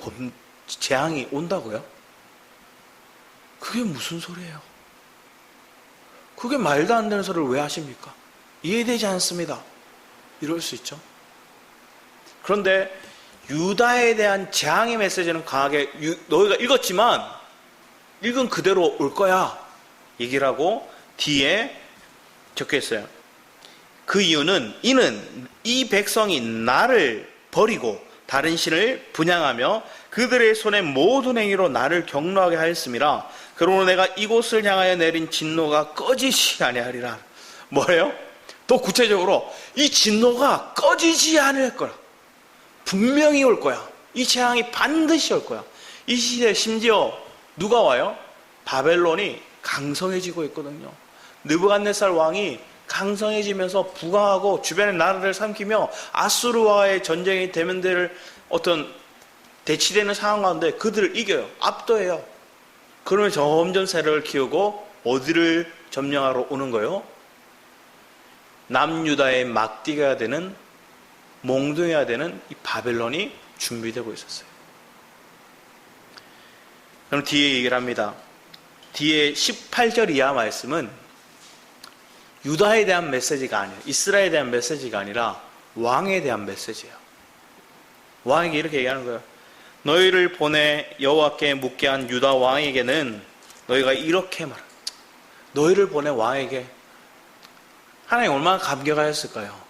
재앙이 온다고요? 그게 무슨 소리예요? 그게 말도 안 되는 소리를 왜 하십니까? 이해되지 않습니다. 이럴 수 있죠. 그런데 유다에 대한 재앙의 메시지는 강하게, 너희가 읽었지만 읽은 그대로 올 거야 얘기를 하고 뒤에 적혀 있어요. 그 이유는, 이는 이 백성이 나를 버리고 다른 신을 분향하며 그들의 손의 모든 행위로 나를 경노하게 하였음이라. 그러므로 내가 이곳을 향하여 내린 진노가 꺼지지 아니하리라. 뭐예요? 또 구체적으로 이 진노가 꺼지지 않을 거라. 분명히 올 거야. 이 재앙이 반드시 올 거야. 이 시대에 심지어 누가 와요? 바벨론이 강성해지고 있거든요. 느부갓네살 왕이 강성해지면서 부강하고 주변의 나라를 삼키며 아수르와의 전쟁이 대면될 어떤 대치되는 상황 가운데 그들을 이겨요. 압도해요. 그러면 점점 세력을 키우고 어디를 점령하러 오는 거예요? 남유다의 막디가 되는, 몽둥이가 되는 이 바벨론이 준비되고 있었어요. 그럼 뒤에 얘기를 합니다. 뒤에 18절 이하 말씀은 유다에 대한 메시지가 아니에요. 이스라엘에 대한 메시지가 아니라 왕에 대한 메시지예요. 왕에게 이렇게 얘기하는 거예요. 너희를 보내 여호와께 묻게 한 유다 왕에게는 너희가 이렇게 말한다. 너희를 보내 왕에게, 하나님 얼마나 감격하였을까요?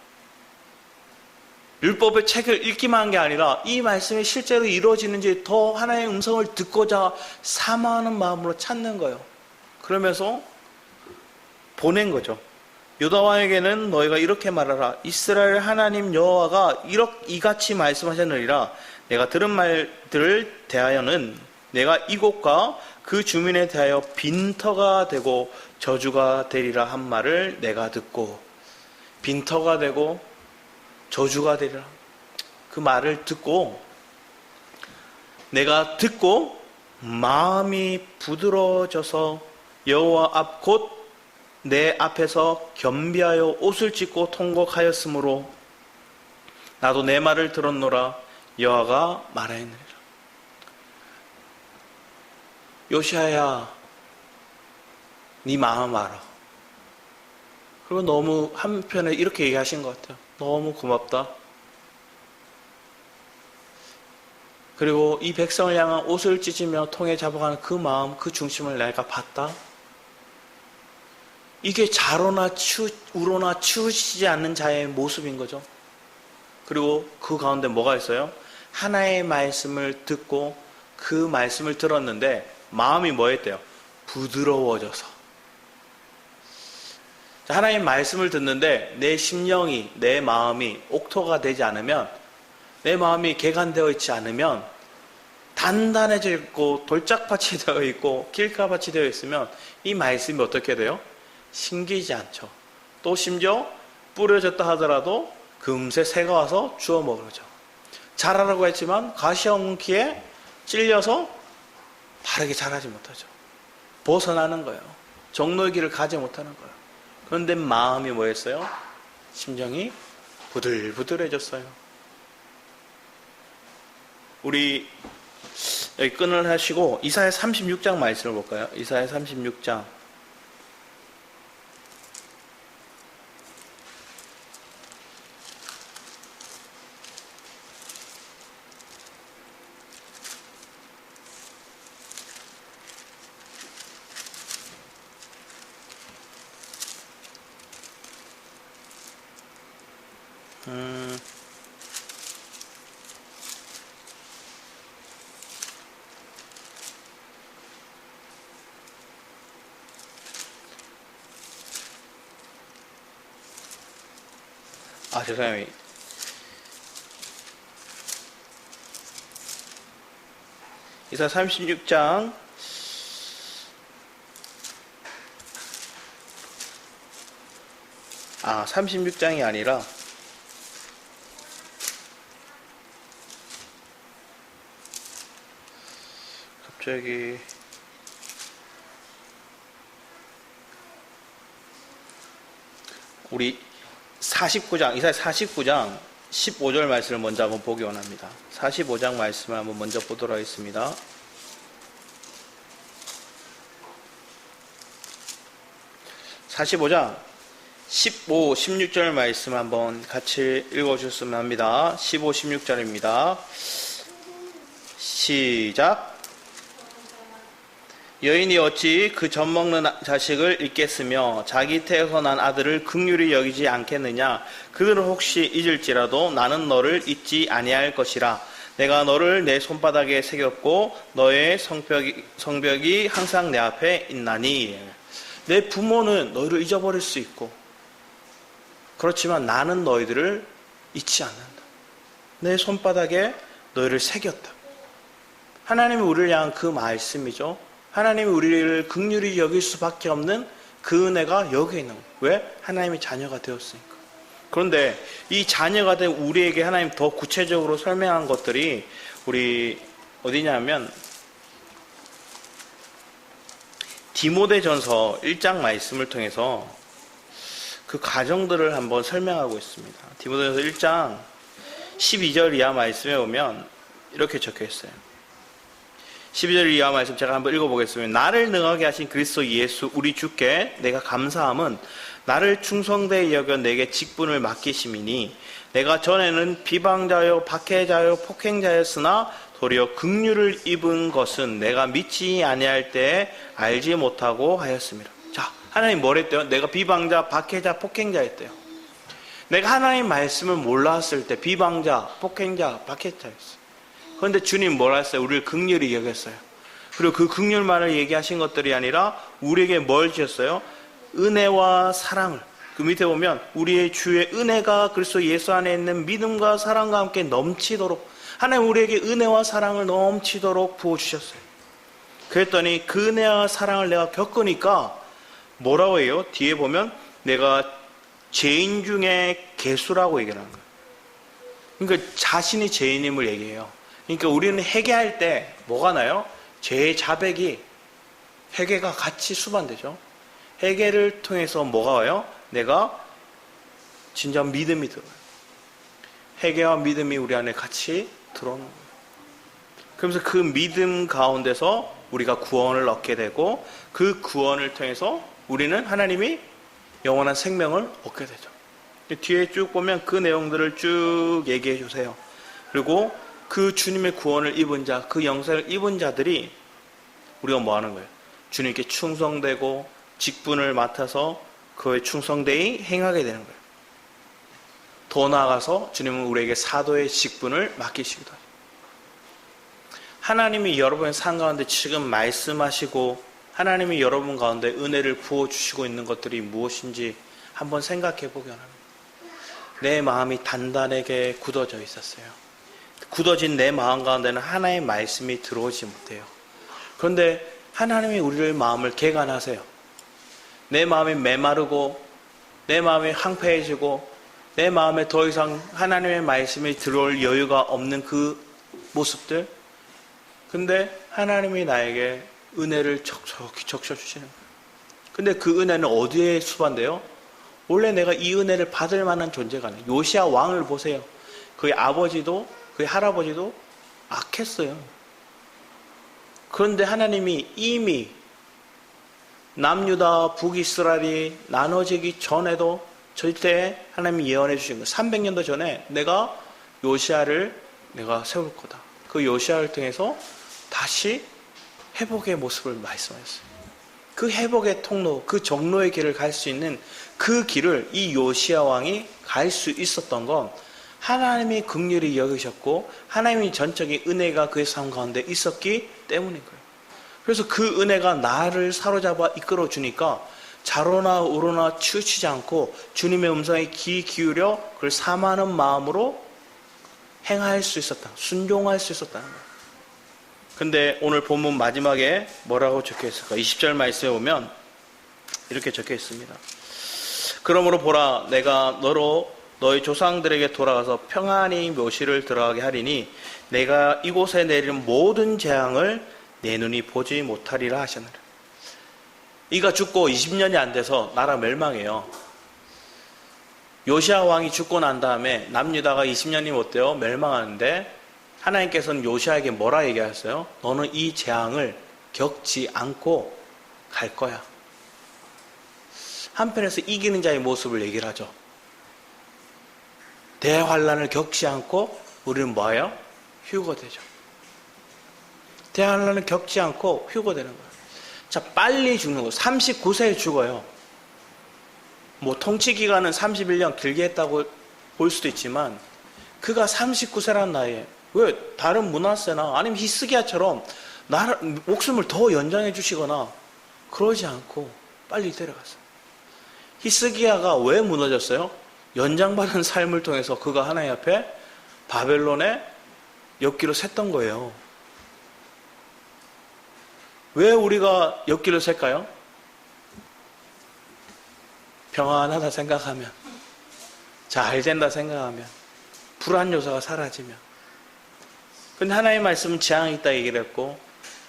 율법의 책을 읽기만 한 게 아니라 이 말씀이 실제로 이루어지는지 더 하나님의 음성을 듣고자 사모하는 마음으로 찾는 거예요. 그러면서 보낸 거죠. 유다 왕에게는 너희가 이렇게 말하라. 이스라엘 하나님 여호와가 이같이 말씀하셨느니라. 내가 들은 말들을 대하여는 내가 이곳과 그 주민에 대하여 빈터가 되고 저주가 되리라 한 말을 내가 듣고, 빈터가 되고 저주가 되리라, 그 말을 듣고, 내가 듣고 마음이 부드러워져서 여호와 앞 곧 내 앞에서 겸비하여 옷을 찢고 통곡하였으므로 나도 내 말을 들었노라. 여호와가 말하였느니라. 요시야야, 네 마음 알아. 그리고 너무 한편에 이렇게 얘기하신 것 같아요. 너무 고맙다. 그리고 이 백성을 향한 옷을 찢으며 통에 잡아가는 그 마음, 그 중심을 내가 봤다. 이게 자로나 우로나 치우치지 않는 자의 모습인 거죠. 그리고 그 가운데 뭐가 있어요? 하나의 말씀을 듣고 그 말씀을 들었는데 마음이 뭐였대요? 부드러워져서. 하나님 말씀을 듣는데 내 심령이, 내 마음이 옥토가 되지 않으면, 내 마음이 개간되어 있지 않으면, 단단해져 있고 돌짝밭이 되어 있고 길가밭이 되어 있으면 이 말씀이 어떻게 돼요? 심기지 않죠. 또 심지어 뿌려졌다 하더라도 금세 새가 와서 주워 먹으죠. 자라라고 했지만 가시엉키에 찔려서 바르게 자라지 못하죠. 벗어나는 거예요. 정로의 길을 가지 못하는 거예요. 그런데 마음이 뭐였어요? 심정이 부들부들해졌어요. 우리 여기 끈을 하시고 이사야 36장 말씀을 볼까요? 이사야 36장. 죄송해요. 이사 36장 36장이 아니라 갑자기 우리 49장, 이사야 49장 15절 말씀을 먼저 한번 보기 원합니다. 45장 말씀을 한번 먼저 보도록 하겠습니다. (45장) 15, 16절 말씀 한번 같이 읽어주셨으면 합니다. 15, 16절입니다. 시작. 여인이 어찌 그 젖먹는 자식을 잊겠으며 자기 태에서 난 아들을 긍휼히 여기지 않겠느냐. 그들은 혹시 잊을지라도 나는 너를 잊지 아니할 것이라. 내가 너를 내 손바닥에 새겼고 너의 성벽이 항상 내 앞에 있나니. 내 부모는 너희를 잊어버릴 수 있고 그렇지만 나는 너희들을 잊지 않는다. 내 손바닥에 너희를 새겼다. 하나님이 우리를 향한 그 말씀이죠. 하나님이 우리를 긍휼히 여길 수밖에 없는 그 은혜가 여기에 있는 거예요. 왜? 하나님이 자녀가 되었으니까. 그런데 이 자녀가 된 우리에게 하나님 더 구체적으로 설명한 것들이 우리 어디냐면 디모데전서 1장 말씀을 통해서 그 가정들을 한번 설명하고 있습니다. 디모데전서 1장 12절 이하 말씀에 보면 이렇게 적혀 있어요. 12절 이하 말씀 제가 한번 읽어보겠습니다. 나를 능하게 하신 그리스도 예수 우리 주께 내가 감사함은 나를 충성되이 여겨 내게 직분을 맡기심이니 내가 전에는 비방자요 박해자요 폭행자였으나 도리어 긍휼을 입은 것은 내가 믿지 아니할 때에 알지 못하고 하였습니다. 자, 하나님 뭐랬대요? 내가 비방자, 박해자, 폭행자였대요. 내가 하나님 말씀을 몰랐을 때 비방자, 폭행자, 박해자였어요. 그런데 주님 뭐라 했어요? 우리를 긍휼히 여겼어요. 그리고 그 긍휼만을 얘기하신 것들이 아니라 우리에게 뭘 주셨어요? 은혜와 사랑을. 그 밑에 보면 우리의 주의 은혜가 그리스도 예수 안에 있는 믿음과 사랑과 함께 넘치도록 하나님 우리에게 은혜와 사랑을 넘치도록 부어주셨어요. 그랬더니 그 은혜와 사랑을 내가 겪으니까 뭐라고 해요? 뒤에 보면 내가 죄인 중에 괴수라고 얘기를 하는 거예요. 그러니까 자신이 죄인임을 얘기해요. 그러니까 우리는 회개할 때 뭐가 나요? 죄의 자백이 회개가 같이 수반되죠. 회개를 통해서 뭐가 와요? 내가 진짜 믿음이 들어요. 회개와 믿음이 우리 안에 같이 들어오는 거예요. 그러면서 그 믿음 가운데서 우리가 구원을 얻게 되고 그 구원을 통해서 우리는 하나님이 영원한 생명을 얻게 되죠. 뒤에 쭉 보면 그 내용들을 쭉 얘기해 주세요. 그리고 그 주님의 구원을 입은 자, 그 영생을 입은 자들이 우리가 뭐 하는 거예요? 주님께 충성되고 직분을 맡아서 그의 충성되이 행하게 되는 거예요. 더 나아가서 주님은 우리에게 사도의 직분을 맡기시기도 하죠. 하나님이 여러분의 삶 가운데 지금 말씀하시고 하나님이 여러분 가운데 은혜를 부어주시고 있는 것들이 무엇인지 한번 생각해 보기 원합니다. 내 마음이 단단하게 굳어져 있었어요. 굳어진 내 마음 가운데는 하나의 말씀이 들어오지 못해요. 그런데 하나님이 우리를 마음을 개간하세요. 내 마음이 메마르고 내 마음이 황폐해지고 내 마음에 더 이상 하나님의 말씀이 들어올 여유가 없는 그 모습들. 근데 하나님이 나에게 은혜를 척척히 적셔주시는 거예요. 근데 그 은혜는 어디에 수반돼요? 원래 내가 이 은혜를 받을 만한 존재가 아니에요. 요시야 왕을 보세요. 그의 아버지도 그의 할아버지도 악했어요. 그런데 하나님이 이미 남유다 북이스라엘이 나눠지기 전에도 절대 하나님이 예언해 주신 거예요. 300년도 전에 내가 요시야를 내가 세울 거다. 그 요시야를 통해서 다시 회복의 모습을 말씀하셨어요. 그 회복의 통로, 그 정로의 길을 갈 수 있는 그 길을 이 요시야 왕이 갈 수 있었던 건 하나님이 긍휼히 여기셨고 하나님이 전적인 은혜가 그의 삶 가운데 있었기 때문인 거예요. 그래서 그 은혜가 나를 사로잡아 이끌어 주니까 좌로나 우로나 치우치지 않고 주님의 음성에 귀 기울여 그걸 사모하는 마음으로 행할 수 있었다. 순종할 수 있었다는 거예요. 근데 오늘 본문 마지막에 뭐라고 적혀 있을까? 20절 말씀에 보면 이렇게 적혀 있습니다. 그러므로 보라, 내가 너로 너희 조상들에게 돌아가서 평안히 묘시를 들어가게 하리니 내가 이곳에 내리는 모든 재앙을 내 눈이 보지 못하리라 하셨느라. 이가 죽고 20년이 안 돼서 나라 멸망해요. 요시아 왕이 죽고 난 다음에 남유다가 20년이 못 돼요. 멸망하는데 하나님께서는 요시아에게 뭐라 얘기하셨어요? 너는 이 재앙을 겪지 않고 갈 거야. 한편에서 이기는 자의 모습을 얘기를 하죠. 대환란을 겪지 않고 우리는 뭐예요? 휴거되죠. 대환란을 겪지 않고 휴거되는 거예요. 자, 빨리 죽는 거. 39세에 죽어요. 뭐 통치기간은 31년 길게 했다고 볼 수도 있지만 그가 39세라는 나이에 왜 다른 므낫세나 아니면 히스기야처럼 목숨을 더 연장해 주시거나 그러지 않고 빨리 데려갔어요. 히스기야가 왜 무너졌어요? 연장받은 삶을 통해서 그가 하나님 앞에 바벨론의 엽기로 샜던 거예요. 왜 우리가 엽기를 셀까요? 평안하다 생각하면, 잘 된다 생각하면, 불안 요소가 사라지면. 근데 하나님의 말씀은 재앙이 있다 얘기를 했고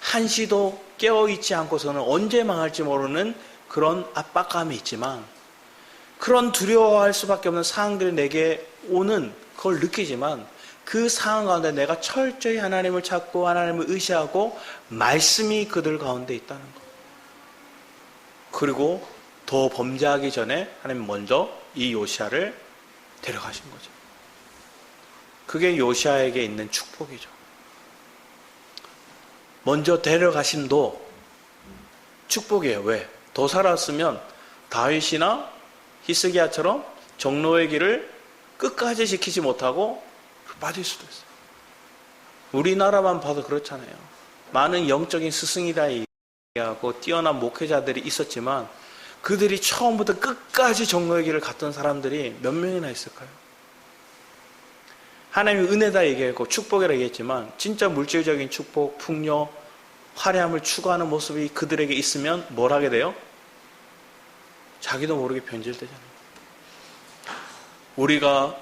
한시도 깨어있지 않고서는 언제 망할지 모르는 그런 압박감이 있지만 그런 두려워할 수밖에 없는 상황들이 내게 오는 그걸 느끼지만 그 상황 가운데 내가 철저히 하나님을 찾고 하나님을 의지하고 말씀이 그들 가운데 있다는 것. 그리고 더 범죄하기 전에 하나님 먼저 이 요시아를 데려가신 거죠. 그게 요시아에게 있는 축복이죠. 먼저 데려가심도 축복이에요. 왜? 더 살았으면 다윗이나 히스기야처럼 정노의 길을 끝까지 지키지 못하고 빠질 수도 있어요. 우리나라만 봐도 그렇잖아요. 많은 영적인 스승이라 얘기하고 뛰어난 목회자들이 있었지만 그들이 처음부터 끝까지 정노의 길을 갔던 사람들이 몇 명이나 있을까요? 하나님의 은혜다 얘기했고 축복이라 얘기했지만 진짜 물질적인 축복, 풍요, 화려함을 추구하는 모습이 그들에게 있으면 뭘 하게 돼요? 자기도 모르게 변질되잖아요. 우리가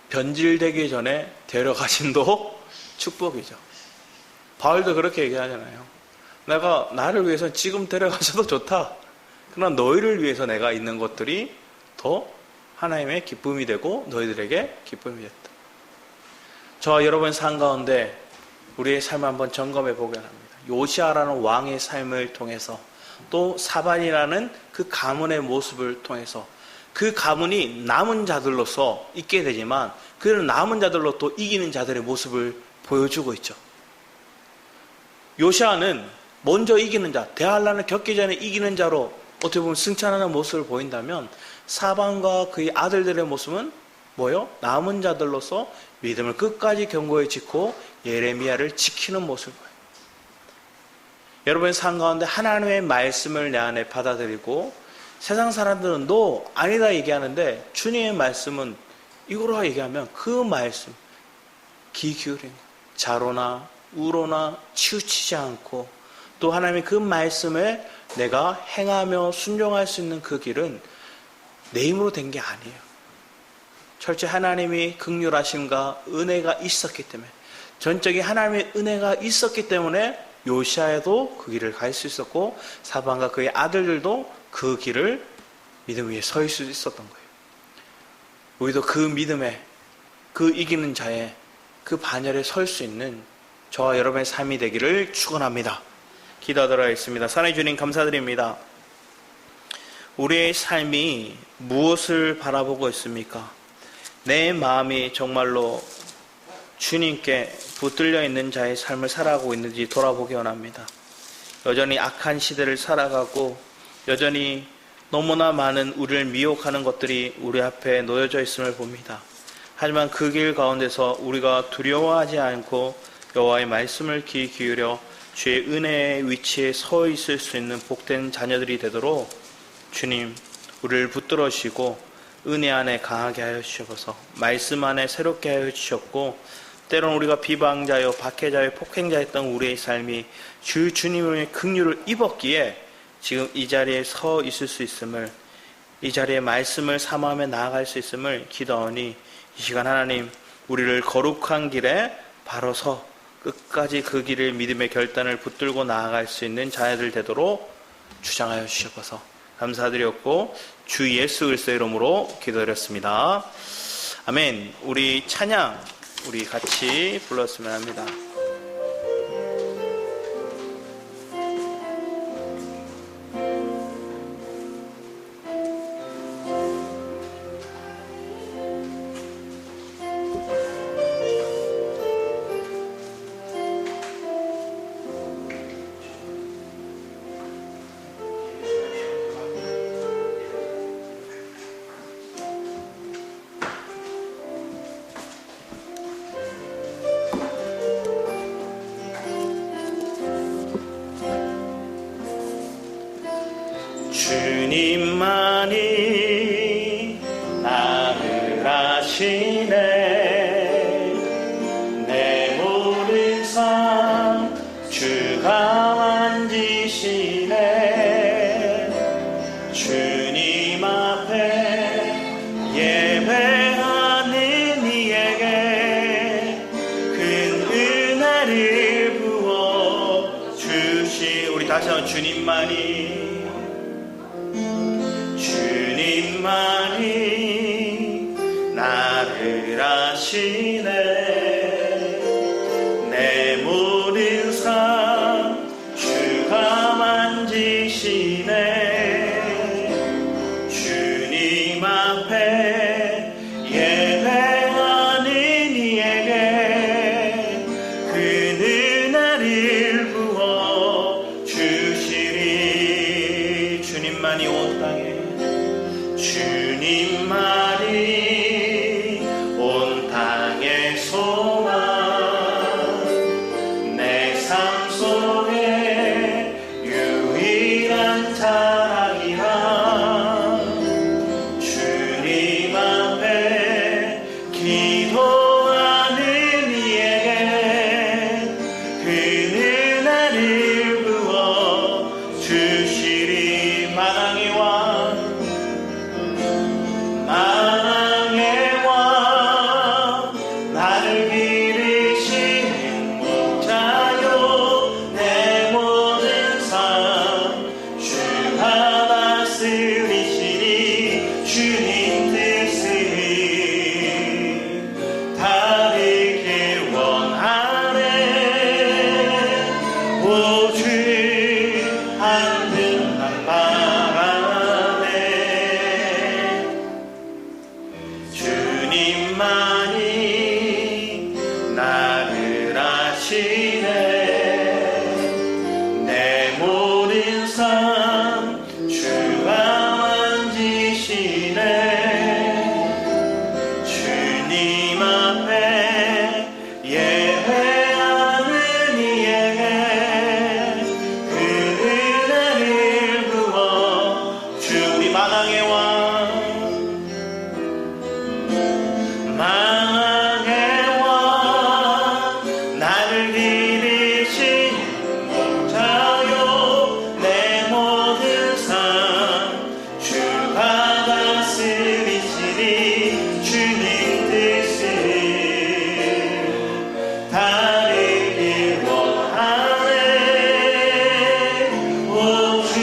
변질되기 전에 데려가심도 축복이죠. 바울도 그렇게 얘기하잖아요. 내가 나를 위해서 지금 데려가셔도 좋다. 그러나 너희를 위해서 내가 있는 것들이 더 하나님의 기쁨이 되고 너희들에게 기쁨이 됐다. 저와 여러분의 삶 가운데 우리의 삶을 한번 점검해 보게 합니다. 요시아라는 왕의 삶을 통해서 또 사반이라는 그 가문의 모습을 통해서 그 가문이 남은 자들로서 있게 되지만 그 남은 자들로 또 이기는 자들의 모습을 보여주고 있죠. 요시아는 먼저 이기는 자, 대환란을 겪기 전에 이기는 자로 어떻게 보면 승천하는 모습을 보인다면 사반과 그의 아들들의 모습은 뭐요? 남은 자들로서 믿음을 끝까지 견고히 지키고 예레미야를 지키는 모습을 보여요. 여러분의 삶 가운데 하나님의 말씀을 내 안에 받아들이고 세상 사람들은 너 아니다 얘기하는데 주님의 말씀은 이거로 얘기하면 그 말씀 귀 기울인 자로나 우로나 치우치지 않고 또 하나님의 그 말씀에 내가 행하며 순종할 수 있는 그 길은 내 힘으로 된 게 아니에요. 철저히 하나님이 긍휼하심과 은혜가 있었기 때문에 전적인 하나님의 은혜가 있었기 때문에 요시아에도 그 길을 갈 수 있었고 사반과 그의 아들들도 그 길을 믿음 위에 설 수 있었던 거예요. 우리도 그 믿음에 그 이기는 자의 그 반열에 설 수 있는 저와 여러분의 삶이 되기를 축원합니다. 기도하도록 하겠습니다. 사랑해 주님 감사드립니다. 우리의 삶이 무엇을 바라보고 있습니까? 내 마음이 정말로 주님께 붙들려 있는 자의 삶을 살아가고 있는지 돌아보기 원합니다. 여전히 악한 시대를 살아가고 여전히 너무나 많은 우리를 미혹하는 것들이 우리 앞에 놓여져 있음을 봅니다. 하지만 그 길 가운데서 우리가 두려워하지 않고 여호와의 말씀을 귀 기울여 주의 은혜의 위치에 서 있을 수 있는 복된 자녀들이 되도록 주님, 우리를 붙들어주시고 은혜 안에 강하게 하여 주셔서 말씀 안에 새롭게 하여 주셨고, 때로는 우리가 비방자요 박해자요 폭행자였던 우리의 삶이 주님의 긍휼을 입었기에 지금 이 자리에 서 있을 수 있음을, 이 자리에 말씀을 사모하며 나아갈 수 있음을 기도하오니, 이 시간 하나님 우리를 거룩한 길에 바로 서 끝까지 그 길을 믿음의 결단을 붙들고 나아갈 수 있는 자녀들 되도록 주장하여 주셔서 감사드렸고 주 예수 그리스도의 이름으로 기도드렸습니다. 아멘. 우리 찬양 우리 같이 불렀으면 합니다. 주님만이 나를 아시네. 내 모든 삶 주가 만지시네. 주님 앞에 예배하는 이에게 큰 은혜를 부어 주시. 우리 다시 한번 주님만이 나를 아시네. 내 모든 삶 주가 만지시네. 주님 앞에 예배하는 이에게 큰 은혜를 부어 주시리. 주님만이 온 땅에, 주님만이 온 땅의 소망, 내 삶 속에 유일한 자랑이라. 주님 앞에 기도하는 이에게 큰 은혜를 부어 주시리. 만왕의 왕, 만왕의 왕, 나를 기르시는 목자요. 내 모든 삶 주가 다스리시니. 주님 뜻을 다르게 원하네. 오직 하늘 난 바라네. 주님만이 나를 아시네. 내 모든 삶 주가 만지시네. 주님 앞에 예배하는 이에게 그 은혜를 부어 주. 우리 만왕의 왕, 만왕의 왕, 나를 기르신 목자요. 내 모든 삶 주가 다스리시니. 주님 뜻을 다르게 원하네. 오직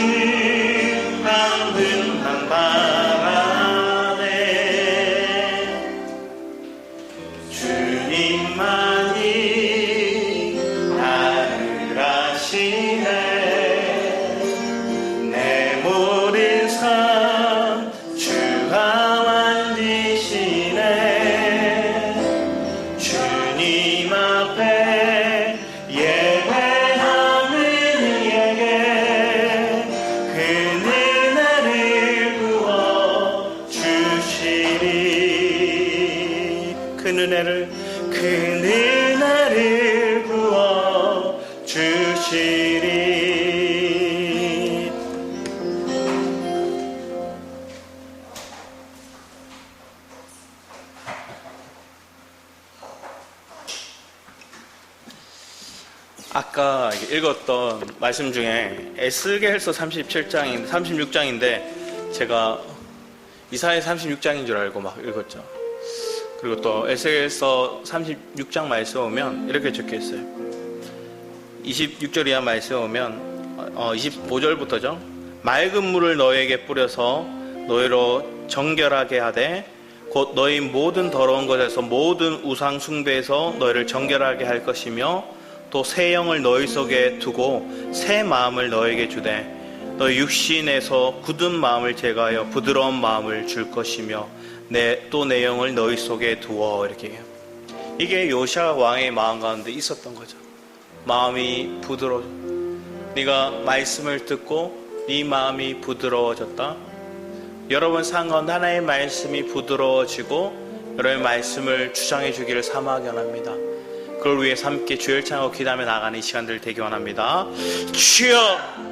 한 분만 바라네. 주님만이 나를 아시네. 내 모든 삶 주가 만지시네. 주님 앞에 예배하는 이에게 큰 은혜를 부어 주시리. 큰 은혜를 부어 주시리. 아까 읽었던 말씀 중에 에스겔서 36장인데 제가 이사야 36장인 줄 알고 막 읽었죠. 그리고 또 에스겔서 36장 말씀 오면 이렇게 적혀 있어요. 26절 이하 말씀 오면 25절부터죠. 맑은 물을 너에게 뿌려서 너희로 정결하게 하되 곧 너희 모든 더러운 것에서 모든 우상 숭배에서 너희를 정결하게 할 것이며 또 새 영을 너희 속에 두고 새 마음을 너에게 주되 너희 육신에서 굳은 마음을 제거하여 부드러운 마음을 줄 것이며 또 내 영을 너희 속에 두어. 이렇게 해요. 이게 요시아 왕의 마음 가운데 있었던 거죠. 마음이 부드러워. 네가 말씀을 듣고 네 마음이 부드러워졌다. 여러분 삶 가운데 하나의 말씀이 부드러워지고 여러분의 말씀을 주장해 주기를 사모하기 원합니다. 그걸 위해서 함께 주일창하고 기도하며 나가는 이 시간들 되기 원합니다. 주여